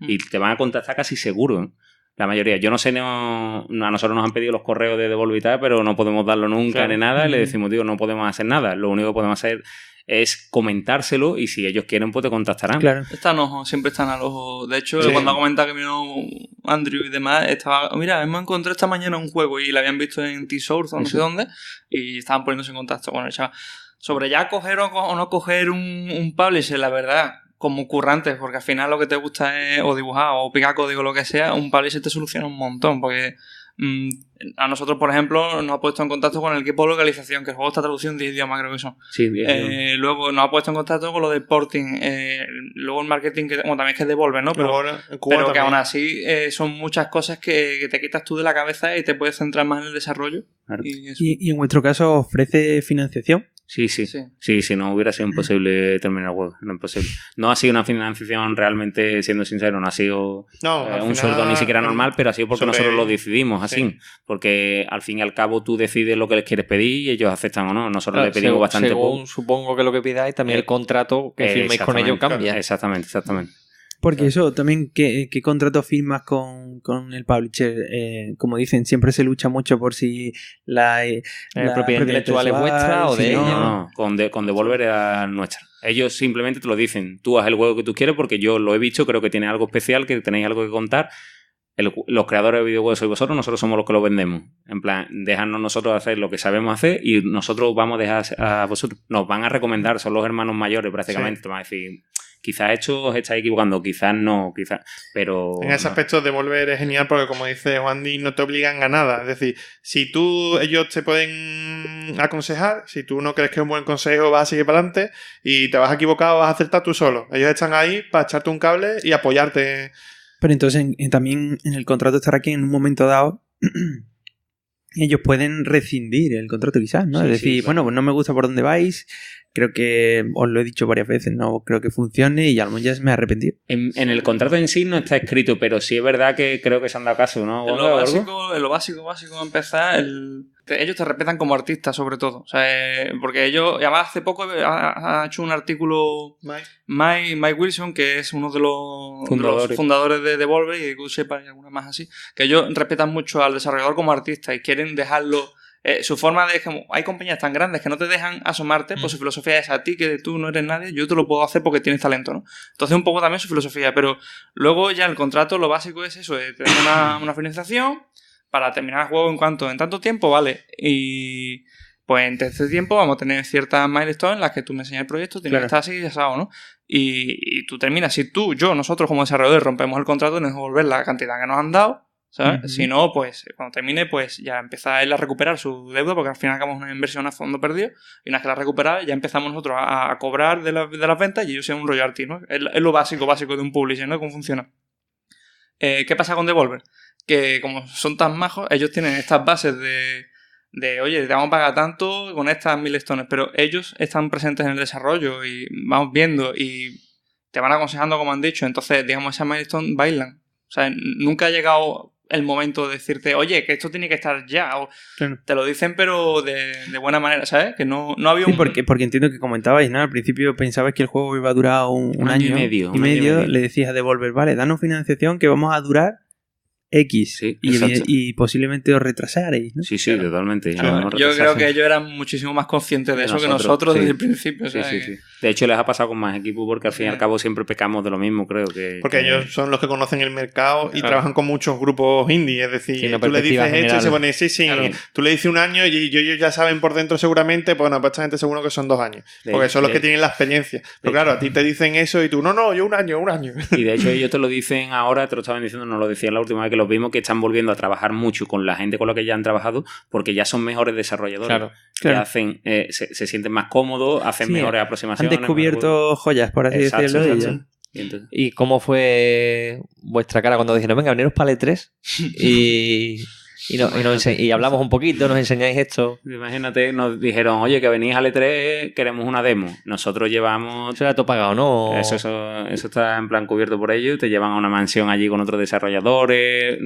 Y te van a contactar casi seguro, ¿eh? La mayoría. Yo no sé, a nosotros nos han pedido los correos de Devolver y tal, pero no podemos darlo nunca ni nada. Y le decimos, tío, no podemos hacer nada. Lo único que podemos hacer es comentárselo y si ellos quieren, pues te contactarán. Claro. Siempre están al ojo. De hecho, cuando ha comentado que vino Andrew y demás, mira, hemos encontrado esta mañana un juego y lo habían visto en T-Source o no sé dónde y estaban poniéndose en contacto con el chaval. Sobre ya coger o no coger un publisher, la verdad, como currantes, porque al final lo que te gusta es o dibujar o picar código o lo que sea, un publisher te soluciona un montón, porque a nosotros, por ejemplo, nos ha puesto en contacto con el equipo de localización, que el juego está traducido en 10 idiomas, creo que son. Sí, 10 idiomas. Luego nos ha puesto en contacto con lo de porting, luego el marketing, también es que Devolver, ¿no? Pero que aún así son muchas cosas que te quitas tú de la cabeza y te puedes centrar más en el desarrollo. Claro. ¿Y en vuestro caso ofrece financiación? Sí, si no hubiera sido imposible terminar el juego, no es imposible. No ha sido una financiación realmente, siendo sincero, no ha sido un sueldo ni siquiera normal, pero ha sido porque nosotros lo decidimos así, porque al fin y al cabo tú decides lo que les quieres pedir y ellos aceptan o no. Nosotros le pedimos bastante poco. Supongo que lo que pidáis, también el contrato que firméis con ellos cambia. Exactamente. Porque eso, también, ¿qué contrato firmas con el publisher? Como dicen, siempre se lucha mucho por si la propiedad intelectual es vuestra o de ella. No, con Devolver es nuestra. Ellos simplemente te lo dicen. Tú haz el juego que tú quieres porque yo lo he visto, creo que tiene algo especial, que tenéis algo que contar. Los creadores de videojuegos sois vosotros, nosotros somos los que lo vendemos. En plan, dejadnos nosotros hacer lo que sabemos hacer y nosotros vamos a dejar a vosotros. Nos van a recomendar, son los hermanos mayores prácticamente. Te van a decir... Quizás os estáis equivocando, quizás no, pero... En ese aspecto Devolver es genial porque, como dice Juan Di, no te obligan a nada. Es decir, si ellos te pueden aconsejar, si tú no crees que es un buen consejo, vas a seguir para adelante y te vas a equivocar o vas a acertar tú solo. Ellos están ahí para echarte un cable y apoyarte. Pero entonces también en el contrato estará que en un momento dado... ellos pueden rescindir el contrato quizás, ¿no? Sí, es decir, claro. Bueno, pues no me gusta por dónde vais, creo que os lo he dicho varias veces, no creo que funcione y a lo mejor ya me he arrepentido. En el contrato en sí no está escrito, pero sí es verdad que creo que se han dado caso, ¿no? En lo básico a empezar, ellos te respetan como artista, sobre todo. O sea, porque ellos, además hace poco ha hecho un artículo Mike Wilson, que es uno de los fundadores de Devolver y de Good Shepherd y algunas más así, que ellos respetan mucho al desarrollador como artista y quieren dejarlo... su forma de... Hay compañías tan grandes que no te dejan asomarte, pues su filosofía es a ti, que tú no eres nadie, yo te lo puedo hacer porque tienes talento, ¿no? Entonces un poco también su filosofía, pero luego ya el contrato lo básico es eso, es tener una financiación para terminar el juego en tanto tiempo, ¿vale? Y pues en este tiempo vamos a tener ciertas milestones en las que tú me enseñas el proyecto, tienes que estar así y asado, ¿no? Y tú terminas, si nosotros como desarrolladores rompemos el contrato, nos devolver la cantidad que nos han dado, ¿sabes? Uh-huh. Si no, pues cuando termine, pues ya empieza él a recuperar su deuda, porque al final acabamos una inversión a fondo perdido, y una vez que la recupera, ya empezamos nosotros a cobrar de las ventas y ellos sean un royalty, ¿no? Es lo básico de un publisher, ¿no? ¿Cómo funciona? ¿Qué pasa con Devolver? Que como son tan majos, ellos tienen estas bases de oye, te vamos a pagar tanto con estas milestones, pero ellos están presentes en el desarrollo y vamos viendo y te van aconsejando como han dicho, entonces digamos esas milestones bailan. O sea, nunca ha llegado el momento de decirte, oye, que esto tiene que estar ya, o claro. Te lo dicen pero de buena manera, ¿sabes? Que no había un... Sí, porque entiendo que comentabais, ¿no? Al principio pensabais que el juego iba a durar un año y medio, le decías a Devolver, vale, danos financiación que vamos a durar X, sí, y posiblemente os retrasaréis, ¿no? Sí, claro. Totalmente. Yo creo que ellos eran muchísimo más conscientes de eso que nosotros desde el principio. Sí. De hecho, les ha pasado con más equipos porque al fin y al cabo siempre pecamos de lo mismo, creo que... Porque ellos son los que conocen el mercado y trabajan con muchos grupos indie, es decir, tú le dices esto y se pone tú le dices un año y ellos ya saben por dentro seguramente, pues bueno, pues esta gente seguro que son 2 años, porque son los que tienen la experiencia. Pero claro, a ti te dicen eso y tú, no, yo un año. Y de hecho ellos te lo dicen ahora, te lo estaban diciendo, nos lo decían la última vez que los vimos, que están volviendo a trabajar mucho con la gente con la que ya han trabajado, porque ya son mejores desarrolladores. Claro. Hacen, se sienten más cómodos, hacen mejores aproximaciones. Han descubierto joyas, por así decirlo. ¿Y cómo fue vuestra cara cuando dijeron, venga, veniros para el E3? Y hablamos un poquito, nos enseñáis esto. Imagínate, nos dijeron, oye, que venís al E3, queremos una demo. Nosotros llevamos... Eso era todo pagado, ¿no? Eso está en plan cubierto por ellos. Te llevan a una mansión allí con otros desarrolladores,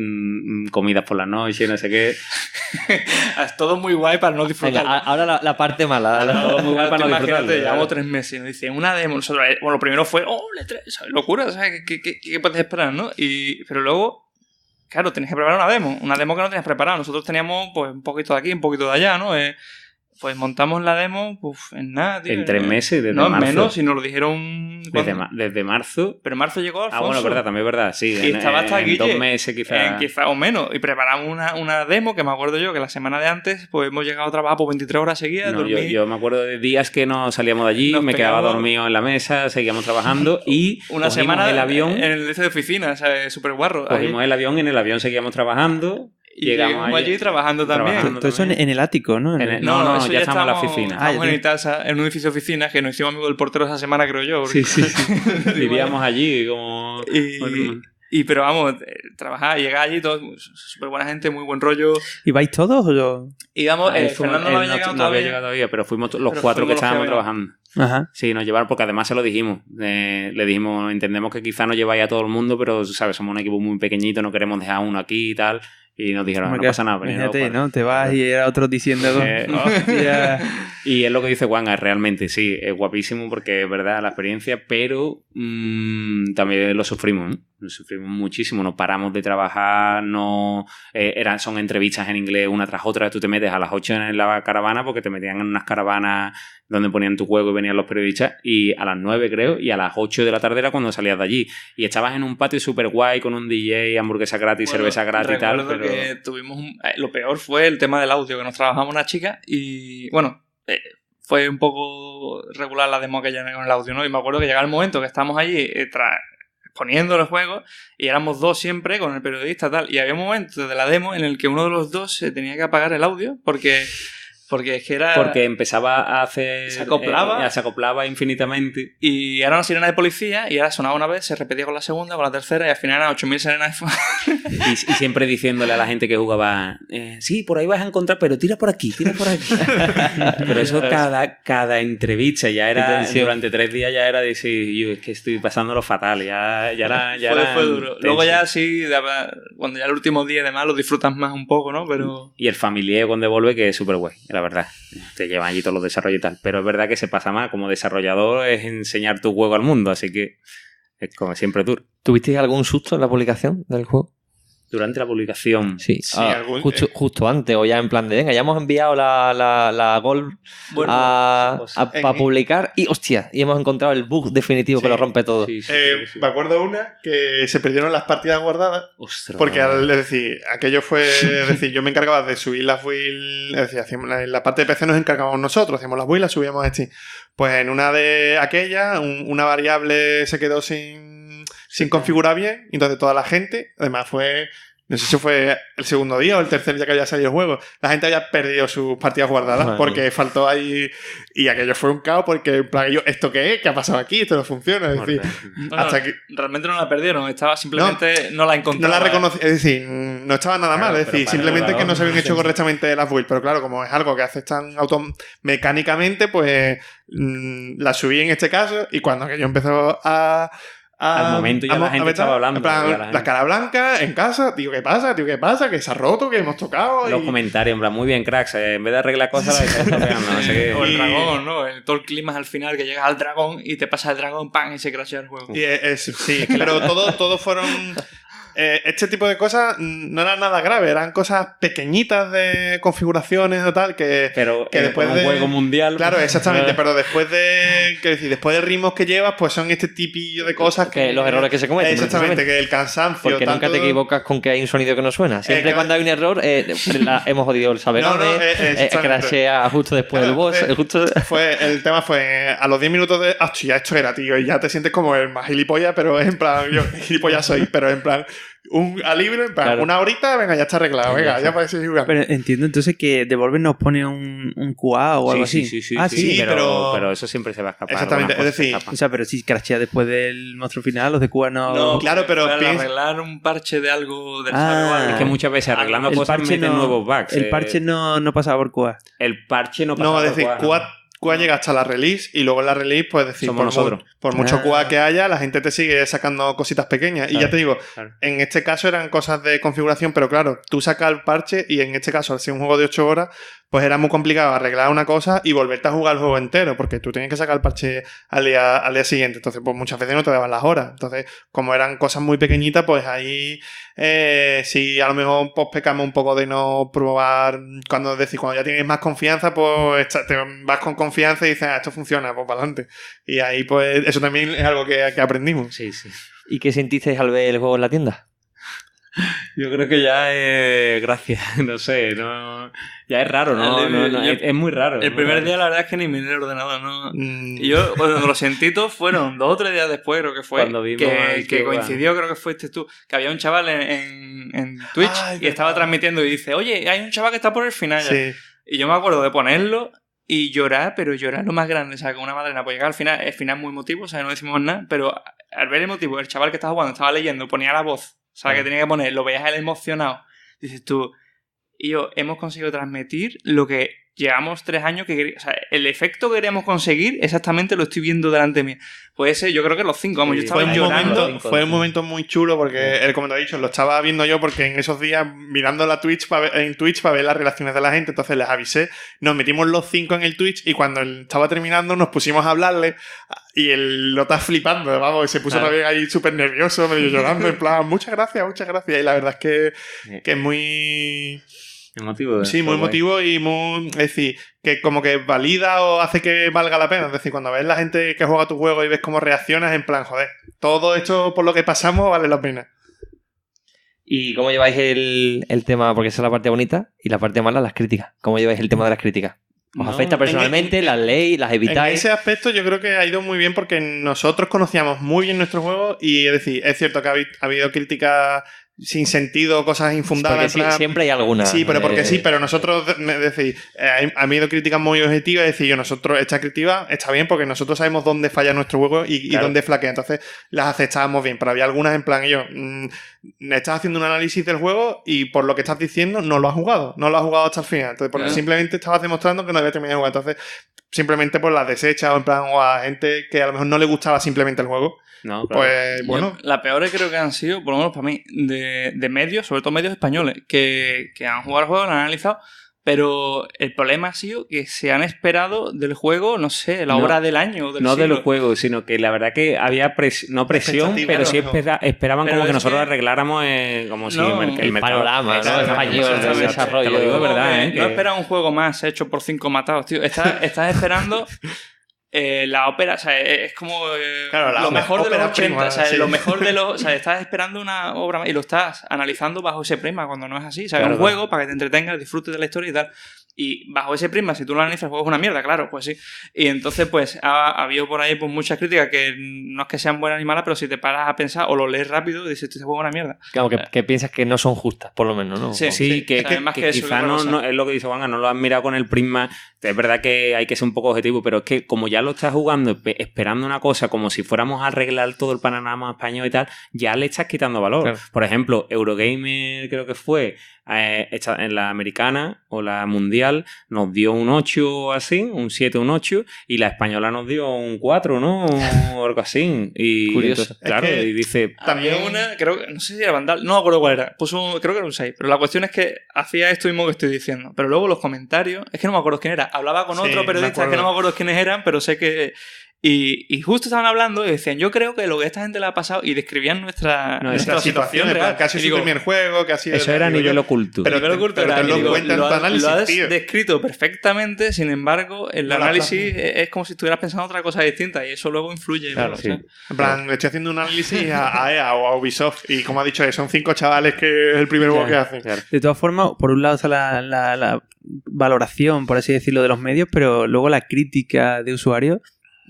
comidas por la noche, no sé qué. Es todo muy guay para no disfrutar. Venga, ahora la parte mala. Todo muy guay para no disfrutarlo. Llevamos 3 meses y nos dicen una demo. Nosotros, bueno, lo primero fue, E3, ¿sabes? Locura, ¿sabes? ¿Qué puedes esperar, no? Pero luego... Claro, tenías que preparar una demo que no tenías preparada. Nosotros teníamos pues un poquito de aquí, un poquito de allá, ¿no? Pues montamos la demo en nada, tío. En 3 meses, desde marzo. marzo. No, menos, si nos lo dijeron... Desde marzo. Pero en marzo llegó Alfonso. Bueno, verdad, también es verdad, sí. Y estaba hasta aquí. 2 meses quizás. Quizás o menos. Y preparamos una demo que me acuerdo yo que la semana de antes pues hemos llegado a trabajar por 23 horas seguidas. No, yo me acuerdo de días que no salíamos de allí, me quedaba dormido en la mesa, seguíamos trabajando y una semana el avión en el de oficina, ¿sabes? Súper guarro. Cogimos el avión y en el avión seguíamos trabajando. Y llegamos allí trabajando también. Todo eso en el ático, ¿no? No, ya estamos en la oficina. Estamos en un edificio de oficinas que nos hicimos amigos del portero esa semana, creo yo. Sí. Vivíamos allí como... Pero vamos, trabajar, llegar allí, todo súper buena gente, muy buen rollo. ¿Y vais todos o yo? Íbamos, Fernando no había llegado todavía. No había llegado todavía, pero fuimos los 4 que estábamos trabajando. Ajá. Sí, nos llevaron, porque además se lo dijimos. Le dijimos, entendemos que quizá no lleváis a todo el mundo, pero, ¿sabes? Somos un equipo muy pequeñito, no queremos dejar a uno aquí y tal. Y nos dijeron, no pasa nada. Fíjate, ¿no? Te vas y era otro diciendo... Y es lo que dice Juan, realmente, sí, es guapísimo porque es verdad la experiencia, pero también lo sufrimos, ¿no? Lo sufrimos muchísimo, no paramos de trabajar, son entrevistas en inglés una tras otra, tú te metes a las 8 en la caravana porque te metían en unas caravanas donde ponían tu juego y venían los periodistas, y a las 9 creo, y a las 8 de la tarde era cuando salías de allí, y estabas en un patio súper guay con un DJ, hamburguesa gratis, cerveza gratis y tal, pero... que tuvimos lo peor fue el tema del audio, que nos trabajamos una chica y bueno, fue un poco regular la demo que llené con el audio, ¿no? Y me acuerdo que llegaba el momento que estábamos allí poniendo los juegos y éramos 2 siempre con el periodista tal, y había un momento de la demo en el que uno de los 2 se tenía que apagar el audio porque es que era... Porque empezaba a hacer... Se acoplaba. Se acoplaba infinitamente. Y era una sirena de policía y ahora sonaba una vez, se repetía con la segunda, con la tercera y al final eran 8.000 sirenas. Y siempre diciéndole a la gente que jugaba, sí, por ahí vas a encontrar, pero tira por aquí. Pero eso cada entrevista ya era, durante 3 días ya era decir, yo es que estoy pasándolo fatal, ya fue duro. Tenso. Luego ya sí, cuando ya el último día y demás lo disfrutas más un poco, ¿no? Pero... Y el familiar con Devolve, que es súper guay, la verdad. Te llevan allí todos los desarrollos y tal. Pero es verdad que se pasa más. Como desarrollador es enseñar tu juego al mundo, así que es como siempre duro. ¿Tuvisteis algún susto en la publicación del juego? Durante la publicación. Sí, justo antes, o ya en plan de, venga, ya hemos enviado la Gold para publicar y, hostia, y hemos encontrado el bug definitivo que lo rompe todo. Sí. Me acuerdo una que se perdieron las partidas guardadas. Ostras, porque aquello fue, yo me encargaba de subir las builds, es decir, en la parte de PC nos encargábamos nosotros, hacíamos las builds, las subíamos a Steam. Pues en una de aquellas, una variable se quedó sin configurar bien, y entonces toda la gente, además no sé si fue el segundo día o el tercer día que había salido el juego, la gente había perdido sus partidas guardadas porque faltó ahí, y aquello fue un caos porque en plan, ¿esto qué es? ¿Qué ha pasado aquí? Esto no funciona, es decir, hasta que... Realmente no la perdieron, estaba simplemente no la encontraron. No la reconocí, es decir, no estaba nada mal, es decir, simplemente que no se habían hecho correctamente las builds, pero claro, como es algo que haces tan mecánicamente, pues la subí en este caso, y cuando aquello empezó al momento ya la gente estaba hablando. La cara blanca en casa, tío, ¿qué pasa? Que se ha roto, que hemos tocado. Los comentarios, en plan, muy bien, cracks. En vez de arreglar cosas, la está pegando, no sé qué. O el dragón, ¿no? Todo el clima es al final que llegas al dragón y te pasa el dragón, ¡pam! Y se crashea el juego. Sí, pero todos fueron. Este tipo de cosas no eran nada grave, eran cosas pequeñitas de configuraciones o tal, que después de un juego mundial. Claro, exactamente, pero después del ritmo que llevas, pues son este tipillo de cosas que los errores que se cometen. Exactamente, que el cansancio. Porque nunca te equivocas con que hay un sonido que no suena. Siempre cuando hay un error, hemos jodido el saberone, crashea justo después del boss. El tema fue a los 10 minutos de. Ya esto era, tío, y ya te sientes como el más gilipollas, pero es en plan, yo gilipollas soy, pero en plan. a libre, en plan, Claro. una horita, venga, ya está arreglado, venga, ya puedes seguir jugando. Pero entiendo entonces que Devolver nos pone un QA o algo así. Sí, Ah, sí, pero eso siempre se va a escapar. Exactamente, algunas es decir, cosas se O sea, pero si crashea después del monstruo final, los de QA no... claro, pero para piensa- arreglar un parche de algo del Ah. server o algo. escapan. Es que muchas veces arreglando el cosas parche meten no- nuevos bugs. El parche no pasaba por QA. El parche no pasa No, es por decir, QA, ¿no? QA llega hasta la release y luego en la release, pues decir, Somos nosotros. por mucho Ah. QA que haya, la gente te sigue sacando cositas pequeñas. Y Claro, ya te digo, claro. en este caso eran cosas de configuración, pero claro, tú sacas el parche y en este caso, al ser un juego de 8 horas, pues era muy complicado arreglar una cosa y volverte a jugar el juego entero, porque tú tenías que sacar el parche al día siguiente. Entonces, pues muchas veces no te daban las horas. Entonces, como eran cosas muy pequeñitas, pues ahí sí, a lo mejor pues pecamos un poco de no probar. Cuando ya tienes más confianza, pues te vas con confianza y dices, esto funciona, pues para adelante. Y ahí, pues, eso también es algo que aprendimos. Sí, sí. ¿Y qué sentisteis al ver el juego en la tienda? Yo creo que ya es... Gracias, no sé, no... Ya es raro, ¿no? Es muy raro. El primer día, la verdad es que ni miré el ordenador, ¿no? Mm, Y yo, cuando lo sentí todo, fueron 2 o 3 días después, creo que fue. Cuando vimos al que tío, coincidió, creo que fuiste tú, que había un chaval en Twitch Ay, y estaba verdad. transmitiendo y dice, oye, hay un chaval que está por el final ya. sí. Y yo me acuerdo de ponerlo y llorar, pero llorar lo más grande, o sea, con una madrena. Pues llegar al final, el final muy emotivo, o sea, no decimos nada, pero al ver el motivo, el chaval que estaba jugando, estaba leyendo, ponía la voz, o sea, que tenía que poner, lo veías a él emocionado. Dices tú, y yo, hemos conseguido transmitir lo que llevamos 3 años que queríamos, o sea, el efecto que queríamos conseguir, exactamente lo estoy viendo delante mío. Pues ese, yo creo que los 5, vamos, Sí, yo estaba Fue un, llorando. momento, fue un momento muy chulo porque, como te he dicho, lo estaba viendo yo porque en esos días mirando la Twitch en Twitch para ver las reacciones de la gente, entonces les avisé, nos metimos los 5 en el Twitch y cuando él estaba terminando nos pusimos a hablarle y él lo está flipando, vamos, y se puso también ahí súper nervioso, medio llorando, en plan, muchas gracias, y la verdad es que es muy... Emotivo. Sí, muy emotivo y muy... Es decir, que como que valida o hace que valga la pena. Es decir, cuando ves la gente que juega tu juego y ves cómo reaccionas, en plan, joder, todo esto por lo que pasamos vale la pena. ¿Y cómo lleváis el tema? Porque esa es la parte bonita y la parte mala, las críticas. ¿Cómo lleváis el tema de las críticas? ¿Os No, afecta personalmente? ¿Las leéis? ¿las En evitáis? ese aspecto yo creo que ha ido muy bien porque nosotros conocíamos muy bien nuestro juego y es decir, es cierto que ha habido críticas sin sentido, cosas infundadas. Porque en plan- siempre hay alguna. Sí, pero porque sí, pero nosotros, es decir, ha habido críticas muy objetivas, es decir, esta crítica está bien porque nosotros sabemos dónde falla nuestro juego y Claro. dónde flaquea, entonces las aceptábamos bien, pero había algunas en plan, estás haciendo un análisis del juego y por lo que estás diciendo no lo has jugado hasta el final, entonces porque Claro. simplemente estabas demostrando que no había terminado de jugar, entonces simplemente pues las desechas o en plan, o a gente que a lo mejor no le gustaba simplemente el juego, No, claro. pues bueno, Las peores creo que han sido, por lo menos para mí, de medios, sobre todo medios españoles, que han jugado el juego, lo han analizado, pero el problema ha sido que se han esperado del juego, no sé, la No, obra del año. Del No de siglo. los juegos, sino que la verdad que había no presión, Expectativa, pero sí claro. esperaban Pero como que es nosotros que- arregláramos como si No, el mercado... panorama, ¿no? Exacto, español del exacto. desarrollo. Te lo digo de verdad, No que- esperas un juego más hecho por 5 matados, tío. Estás esperando la ópera, o sea, es como Claro, la lo mejor de los ópera 80, prima, o sea, sí. lo mejor de los... O sea, estás esperando una obra más y lo estás analizando bajo ese prisma cuando no es así. O sea, Claro, es un juego para que te entretengas, disfrutes de la historia y tal. Y bajo ese prisma, si tú lo analizas, el juego es una mierda, claro, pues sí. Y entonces, pues, ha habido por ahí pues, muchas críticas que no es que sean buenas ni malas, pero si te paras a pensar o lo lees rápido, dices, este juego es una mierda. Claro, que piensas que no son justas, por lo menos, ¿no? Sí. Sí, que, o sea, más que que eso, quizá que otra cosa. no, es lo que dice Juanga, no lo has mirado con el prisma. Es verdad que hay que ser un poco objetivo, pero es que como ya lo estás jugando esperando una cosa como si fuéramos a arreglar todo el panorama español y tal, ya le estás quitando valor. Claro. Por ejemplo, Eurogamer creo que fue en la americana o la mundial nos dio un 8 así, un 7, un 8 y la española nos dio un 4, ¿no? O algo así. Y Curioso. entonces, claro, Es que y dice... También- Había una, creo que, no sé si era Vandal, no me acuerdo cuál era, creo que era un 6, pero la cuestión es que hacía esto mismo que estoy diciendo, pero luego los comentarios, es que no me acuerdo quién era, hablaba con Sí, otro me periodista, es que no acuerdo. me acuerdo quiénes eran, pero sé que... Y justo estaban hablando y decían, yo creo que lo que a esta gente le ha pasado, y describían nuestra nuestra situación, en plan, que ha sido Y digo, su primer juego, que ha sido... Eso era a digo nivel yo, oculto. Pero Pero oculto pero era, te y lo digo, cuenta en tu análisis, lo has tío. descrito perfectamente, sin embargo, el No lo has análisis es como si estuvieras pensando otra cosa distinta y eso luego influye. Claro, ¿no? sí. O sea, En plan, le estoy haciendo un análisis a EA o a Ubisoft y como ha dicho, son 5 chavales que es el primer juego que hacen. Claro. De todas formas, por un lado está la valoración, por así decirlo, de los medios, pero luego la crítica de usuarios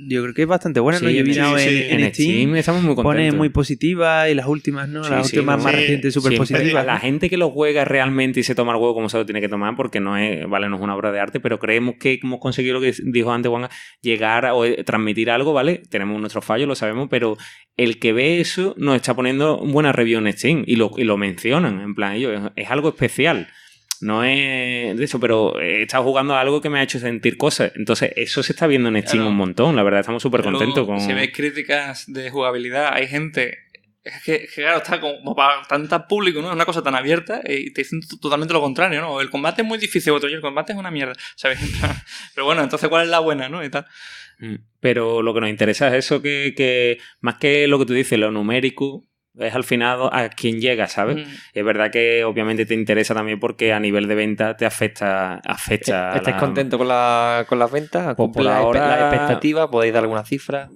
yo creo que es bastante buena, ¿no? Sí, Yo he mirado en Steam, estamos muy contentos. pone muy positiva y las últimas, ¿no? Las últimas más recientes súper positivas. La gente que lo juega realmente y se toma el juego como se lo tiene que tomar, porque no es una obra de arte, pero creemos que hemos conseguido lo que dijo antes Juan, llegar o transmitir algo, ¿vale? Tenemos nuestros fallos, lo sabemos, pero el que ve eso nos está poniendo buena review en Steam y lo mencionan, en plan, es algo especial. No es de eso, pero he estado jugando a algo que me ha hecho sentir cosas. Entonces, eso se está viendo en Steam un montón. La verdad, estamos súper contentos con... Si veis críticas de jugabilidad, hay gente... Es que claro, está como para tanto público, ¿no? Es una cosa tan abierta y te dicen totalmente lo contrario, ¿no? El combate es muy difícil, otro, el combate es una mierda, ¿sabes? Pero bueno, entonces, ¿cuál es la buena, no? Y tal. Pero lo que nos interesa es eso que más que lo que tú dices, lo numérico... es al final a quien llega, ¿sabes? Es verdad que obviamente te interesa también porque a nivel de venta te afecta. ¿Estáis contentos con las ventas? Pues por ahora, ¿La expectativa? ¿Podéis dar alguna cifra?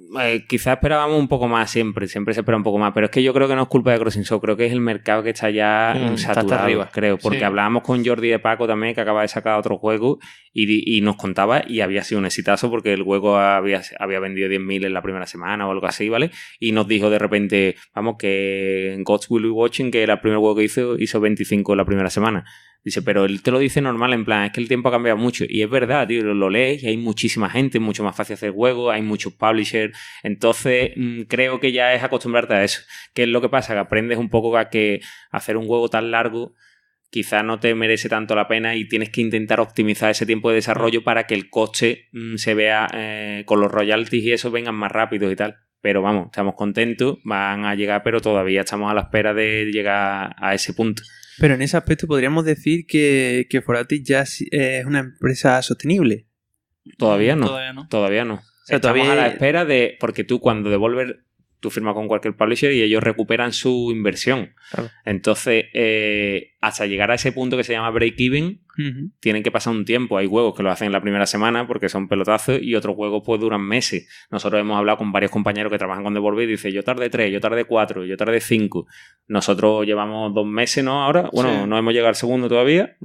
Quizás esperábamos un poco más siempre se espera un poco más, pero es que yo creo que no es culpa de Crossing Soul, creo que es el mercado que está ya saturado, hasta arriba. Creo, porque hablábamos con Jordi de Paco también, que acaba de sacar otro juego y nos contaba y había sido un exitazo porque el juego había vendido 10.000 en la primera semana o algo así, ¿vale? Y nos dijo de repente, vamos, que en Gods Will Be Watching, que era el primer juego que hizo 25 la primera semana. Dice, pero él te lo dice normal, en plan, es que el tiempo ha cambiado mucho. Y es verdad, tío, lo lees y hay muchísima gente, mucho más fácil hacer juegos, hay muchos publishers. Entonces, creo que ya es acostumbrarte a eso. ¿Qué es lo que pasa? Que aprendes un poco a que hacer un juego tan largo quizás no te merece tanto la pena y tienes que intentar optimizar ese tiempo de desarrollo para que el coste se vea con los royalties y eso vengan más rápidos y tal. Pero vamos, estamos contentos, van a llegar, pero todavía estamos a la espera de llegar a ese punto. Pero en ese aspecto podríamos decir que Foratis ya es una empresa sostenible. Todavía no. O sea, estamos a la espera de... Porque tú cuando Devolver... Tú firmas con cualquier publisher y ellos recuperan su inversión. Claro. Entonces, hasta llegar a ese punto que se llama break-even, tienen que pasar un tiempo. Hay juegos que lo hacen en la primera semana porque son pelotazos y otros juegos pues duran meses. Nosotros hemos hablado con varios compañeros que trabajan con Devolver y dicen, yo tardé 3, yo tardé 4, yo tardé 5. Nosotros llevamos 2 meses, ¿no? Ahora, bueno, no hemos llegado al segundo todavía.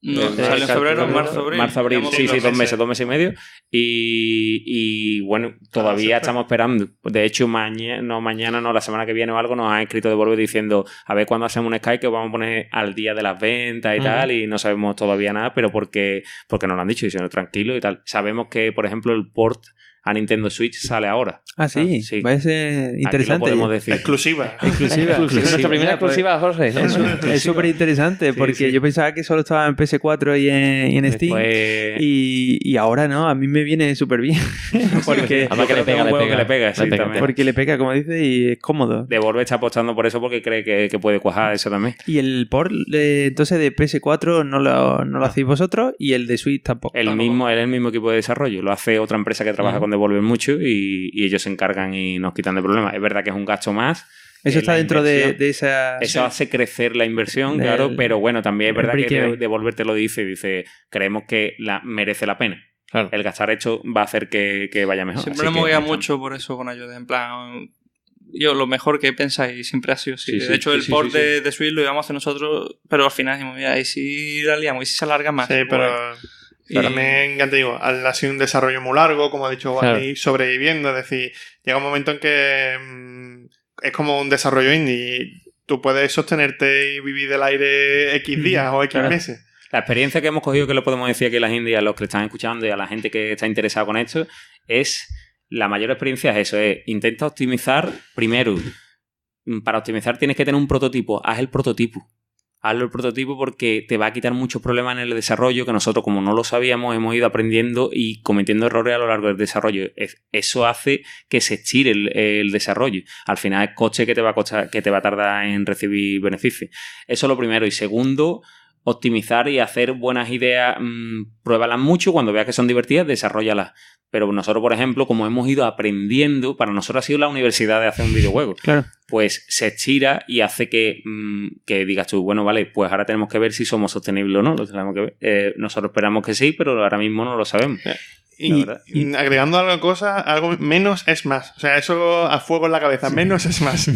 No, sale en febrero, marzo, abril, sí, 2 meses y medio. Y bueno, todavía estamos esperando. De hecho, mañana, la semana que viene o algo, nos han escrito Devolver diciendo a ver cuándo hacemos un Skype que os vamos a poner al día de las ventas y tal, y no sabemos todavía nada, pero porque nos lo han dicho y se nos tranquilo y tal. Sabemos que, por ejemplo, el port a Nintendo Switch sale ahora. Ah, sí, sí. Va a ser interesante. Aquí lo podemos decir. Exclusiva. Nuestra primera exclusiva, Jorge. Es súper interesante porque yo pensaba que solo estaba en PS4 y en Steam. Después... Y ahora no, a mí me viene súper bien. Porque además que le pega. Porque le pega, como dice, y es cómodo. Devolver está apostando por eso porque cree que puede cuajar eso también. Y el port, entonces, de PS4 no lo hacéis vosotros y el de Switch tampoco. Es el mismo equipo de desarrollo. Lo hace otra empresa que trabaja con Devolver mucho y ellos se encargan y nos quitan de problemas. Es verdad que es un gasto más. Eso está dentro de esa... Eso hace crecer la inversión, claro, pero bueno, también es verdad que Devolver te lo dice, creemos que merece la pena. Claro. El gastar hecho va a hacer que vaya mejor. Siempre me movía mucho por eso con ellos, en plan... Yo, lo mejor que pensáis siempre ha sido así. De hecho, el port de Switch lo íbamos a hacer nosotros, pero al final dijimos, mira, y si la liamos, y si se alarga más. Sí, pero... También, ya te digo, ha sido un desarrollo muy largo, como ha dicho Wally, sobreviviendo. Es decir, llega un momento en que es como un desarrollo indie. Tú puedes sostenerte y vivir del aire X días o X meses. La experiencia que hemos cogido, que lo podemos decir aquí a la gente y a los que están escuchando y a la gente que está interesada con esto, es la mayor experiencia es eso, intenta optimizar primero. Para optimizar tienes que tener un prototipo. Haz el prototipo. Hazlo el prototipo porque te va a quitar muchos problemas en el desarrollo que nosotros, como no lo sabíamos, hemos ido aprendiendo y cometiendo errores a lo largo del desarrollo. Eso hace que se estire el desarrollo. Al final es coste que te va a tardar en recibir beneficios. Eso es lo primero. Y segundo, optimizar y hacer buenas ideas. Pruébalas mucho. Cuando veas que son divertidas, desarróllalas. Pero nosotros, por ejemplo, como hemos ido aprendiendo, para nosotros ha sido la universidad de hacer un videojuego. Claro. Pues se estira y hace que digas tú, bueno, vale, pues ahora tenemos que ver si somos sostenibles o no. Lo tenemos que ver. Nosotros esperamos que sí, pero ahora mismo no lo sabemos. Y agregando algo menos es más. O sea, eso a fuego en la cabeza. Menos es más.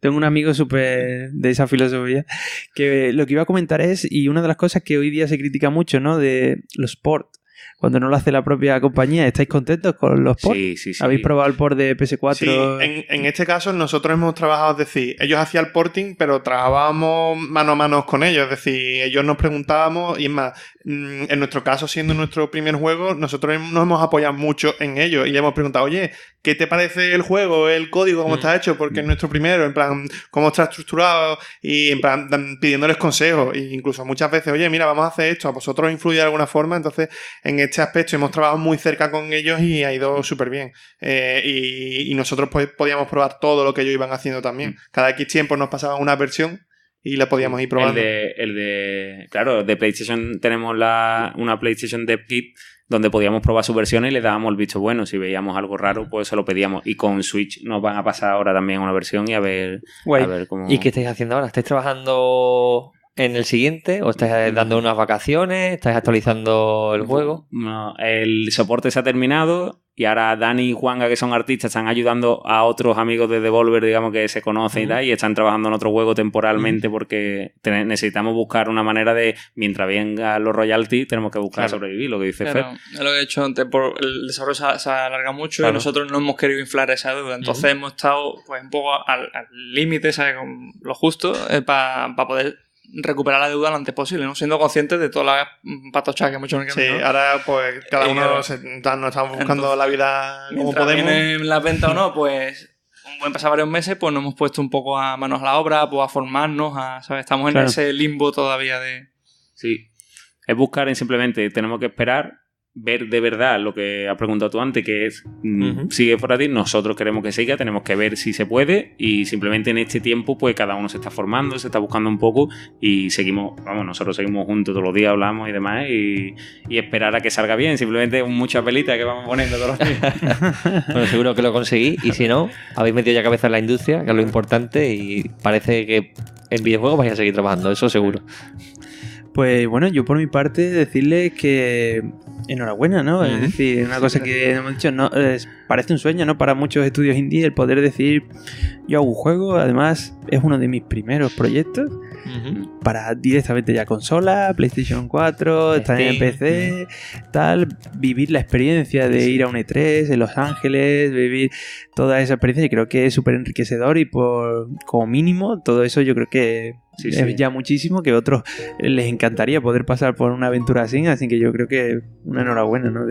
Tengo un amigo súper de esa filosofía que lo que iba a comentar es, y una de las cosas que hoy día se critica mucho, ¿no? De los ports. cuando no lo hace la propia compañía, ¿estáis contentos con los ports? Sí. ¿Habéis probado el port de PS4? Sí, en este caso nosotros hemos trabajado, es decir, ellos hacían el porting, pero trabajábamos mano a mano con ellos, es decir, ellos nos preguntábamos, y es más, en nuestro caso, siendo nuestro primer juego, nosotros nos hemos apoyado mucho en ellos y le hemos preguntado, oye, ¿qué te parece el juego, el código, cómo está hecho? Porque es nuestro primero, en plan, cómo está estructurado, y en plan, pidiéndoles consejos, e incluso muchas veces, oye, mira, vamos a hacer esto, a vosotros influye de alguna forma. Entonces, en este aspecto hemos trabajado muy cerca con ellos y ha ido súper bien. Y nosotros pues podíamos probar todo lo que ellos iban haciendo también. Cada X tiempo nos pasaban una versión y la podíamos ir probando. Claro, de PlayStation tenemos una PlayStation Dev Kit donde podíamos probar su versión y le dábamos el visto bueno. Si veíamos algo raro, pues se lo pedíamos. Y con Switch nos van a pasar ahora también una versión y a ver cómo... ¿Y qué estáis haciendo ahora? ¿Estáis trabajando en el siguiente? ¿O estáis dando unas vacaciones? ¿Estáis actualizando el juego? No, el soporte se ha terminado y ahora Dani y Juanga, que son artistas, están ayudando a otros amigos de Devolver, digamos, que se conocen y tal, y están trabajando en otro juego temporalmente porque necesitamos buscar una manera de, mientras vengan los royalties, tenemos que buscar sobrevivir, lo que dice Fer. Es lo que he dicho antes, el desarrollo se alarga mucho y nosotros no hemos querido inflar esa deuda, entonces hemos estado pues un poco al límite, ¿sabes? Con lo justo para poder recuperar la deuda lo antes posible, ¿no? Siendo conscientes de todas las patochas que hemos hecho en el camino. Sí, ahora pues cada uno nos estamos buscando la vida como podemos. Vienen las ventas o no, pues pueden pasar varios meses, pues nos hemos puesto un poco a manos a la obra, pues a formarnos, ¿sabes? Estamos en ese limbo todavía de... Sí, es buscar simplemente, tenemos que esperar, ver de verdad lo que has preguntado tú antes, que es, sigue por ti, nosotros queremos que siga, tenemos que ver si se puede y simplemente en este tiempo pues cada uno se está formando, se está buscando un poco y nosotros seguimos juntos todos los días, hablamos y demás y esperar a que salga bien, simplemente mucha pelita que vamos poniendo todos los días. Bueno, seguro que lo conseguís y si no, habéis metido ya cabeza en la industria, que es lo importante y parece que en videojuegos vais a seguir trabajando, eso seguro. Pues bueno, yo por mi parte decirles que enhorabuena, ¿no? Es decir, una cosa que hemos dicho, no, parece un sueño, ¿no? Para muchos estudios indie el poder decir, yo hago un juego, además es uno de mis primeros proyectos para directamente ya consola, PlayStation 4, estar en PC, tal, vivir la experiencia de ir a un E3 en Los Ángeles, vivir toda esa experiencia, y creo que es súper enriquecedor y como mínimo todo eso yo creo que es ya muchísimo, que a otros les encantaría poder pasar por una aventura así que yo creo que una enhorabuena, ¿no?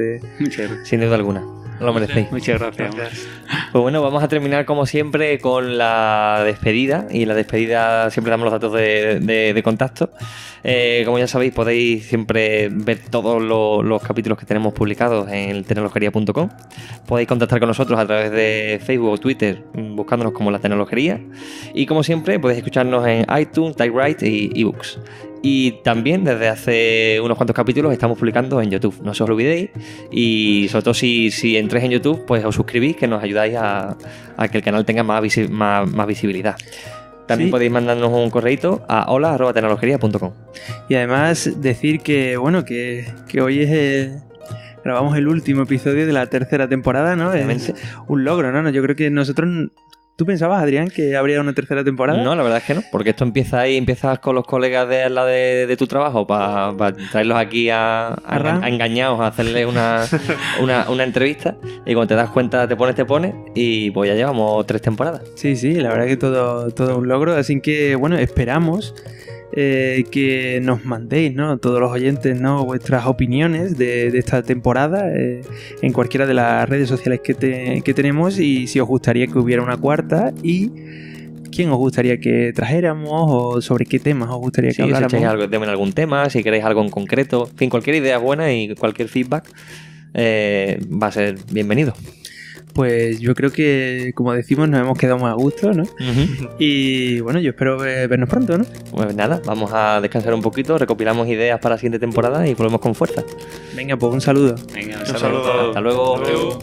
Sin duda alguna, lo merecéis. Muchas gracias. Pues bueno, vamos a terminar como siempre con la despedida, y en la despedida siempre damos los datos de contacto. Como ya sabéis, podéis siempre ver todos los capítulos que tenemos publicados en tecnologería.com. Podéis contactar con nosotros a través de Facebook o Twitter buscándonos como La Tecnologería, y como siempre podéis escucharnos en iTunes, TypeWrite y eBooks. Y también desde hace unos cuantos capítulos estamos publicando en YouTube, no os olvidéis, y sobre todo si entréis en YouTube pues os suscribís, que nos ayudáis a que el canal tenga más visibilidad. También podéis mandarnos un correíto a hola@tecnologería.com. Y además decir que bueno, que hoy grabamos el último episodio de la tercera temporada, ¿no? Es un logro, ¿no? Yo creo que nosotros... ¿Tú pensabas, Adrián, que habría una tercera temporada? No, la verdad es que no, porque esto empiezas con los colegas de tu trabajo para traerlos aquí a engañados, a hacerles una entrevista, y cuando te das cuenta te pones y pues ya llevamos 3 temporadas. Sí, la verdad que todo un logro, así que bueno, esperamos que nos mandéis, ¿no? Todos los oyentes, ¿no? Vuestras opiniones de esta temporada en cualquiera de las redes sociales que tenemos, y si os gustaría que hubiera una cuarta y quién os gustaría que trajéramos o sobre qué temas os gustaría que habláramos. Si echáis algún tema, si queréis algo en concreto, en fin, cualquier idea buena y cualquier feedback va a ser bienvenido. Pues yo creo que, como decimos, nos hemos quedado más a gusto, ¿no? Y bueno, yo espero vernos pronto, ¿no? Pues nada, vamos a descansar un poquito, recopilamos ideas para la siguiente temporada y volvemos con fuerza. Venga, pues un saludo. Venga, un saludo. Hasta luego.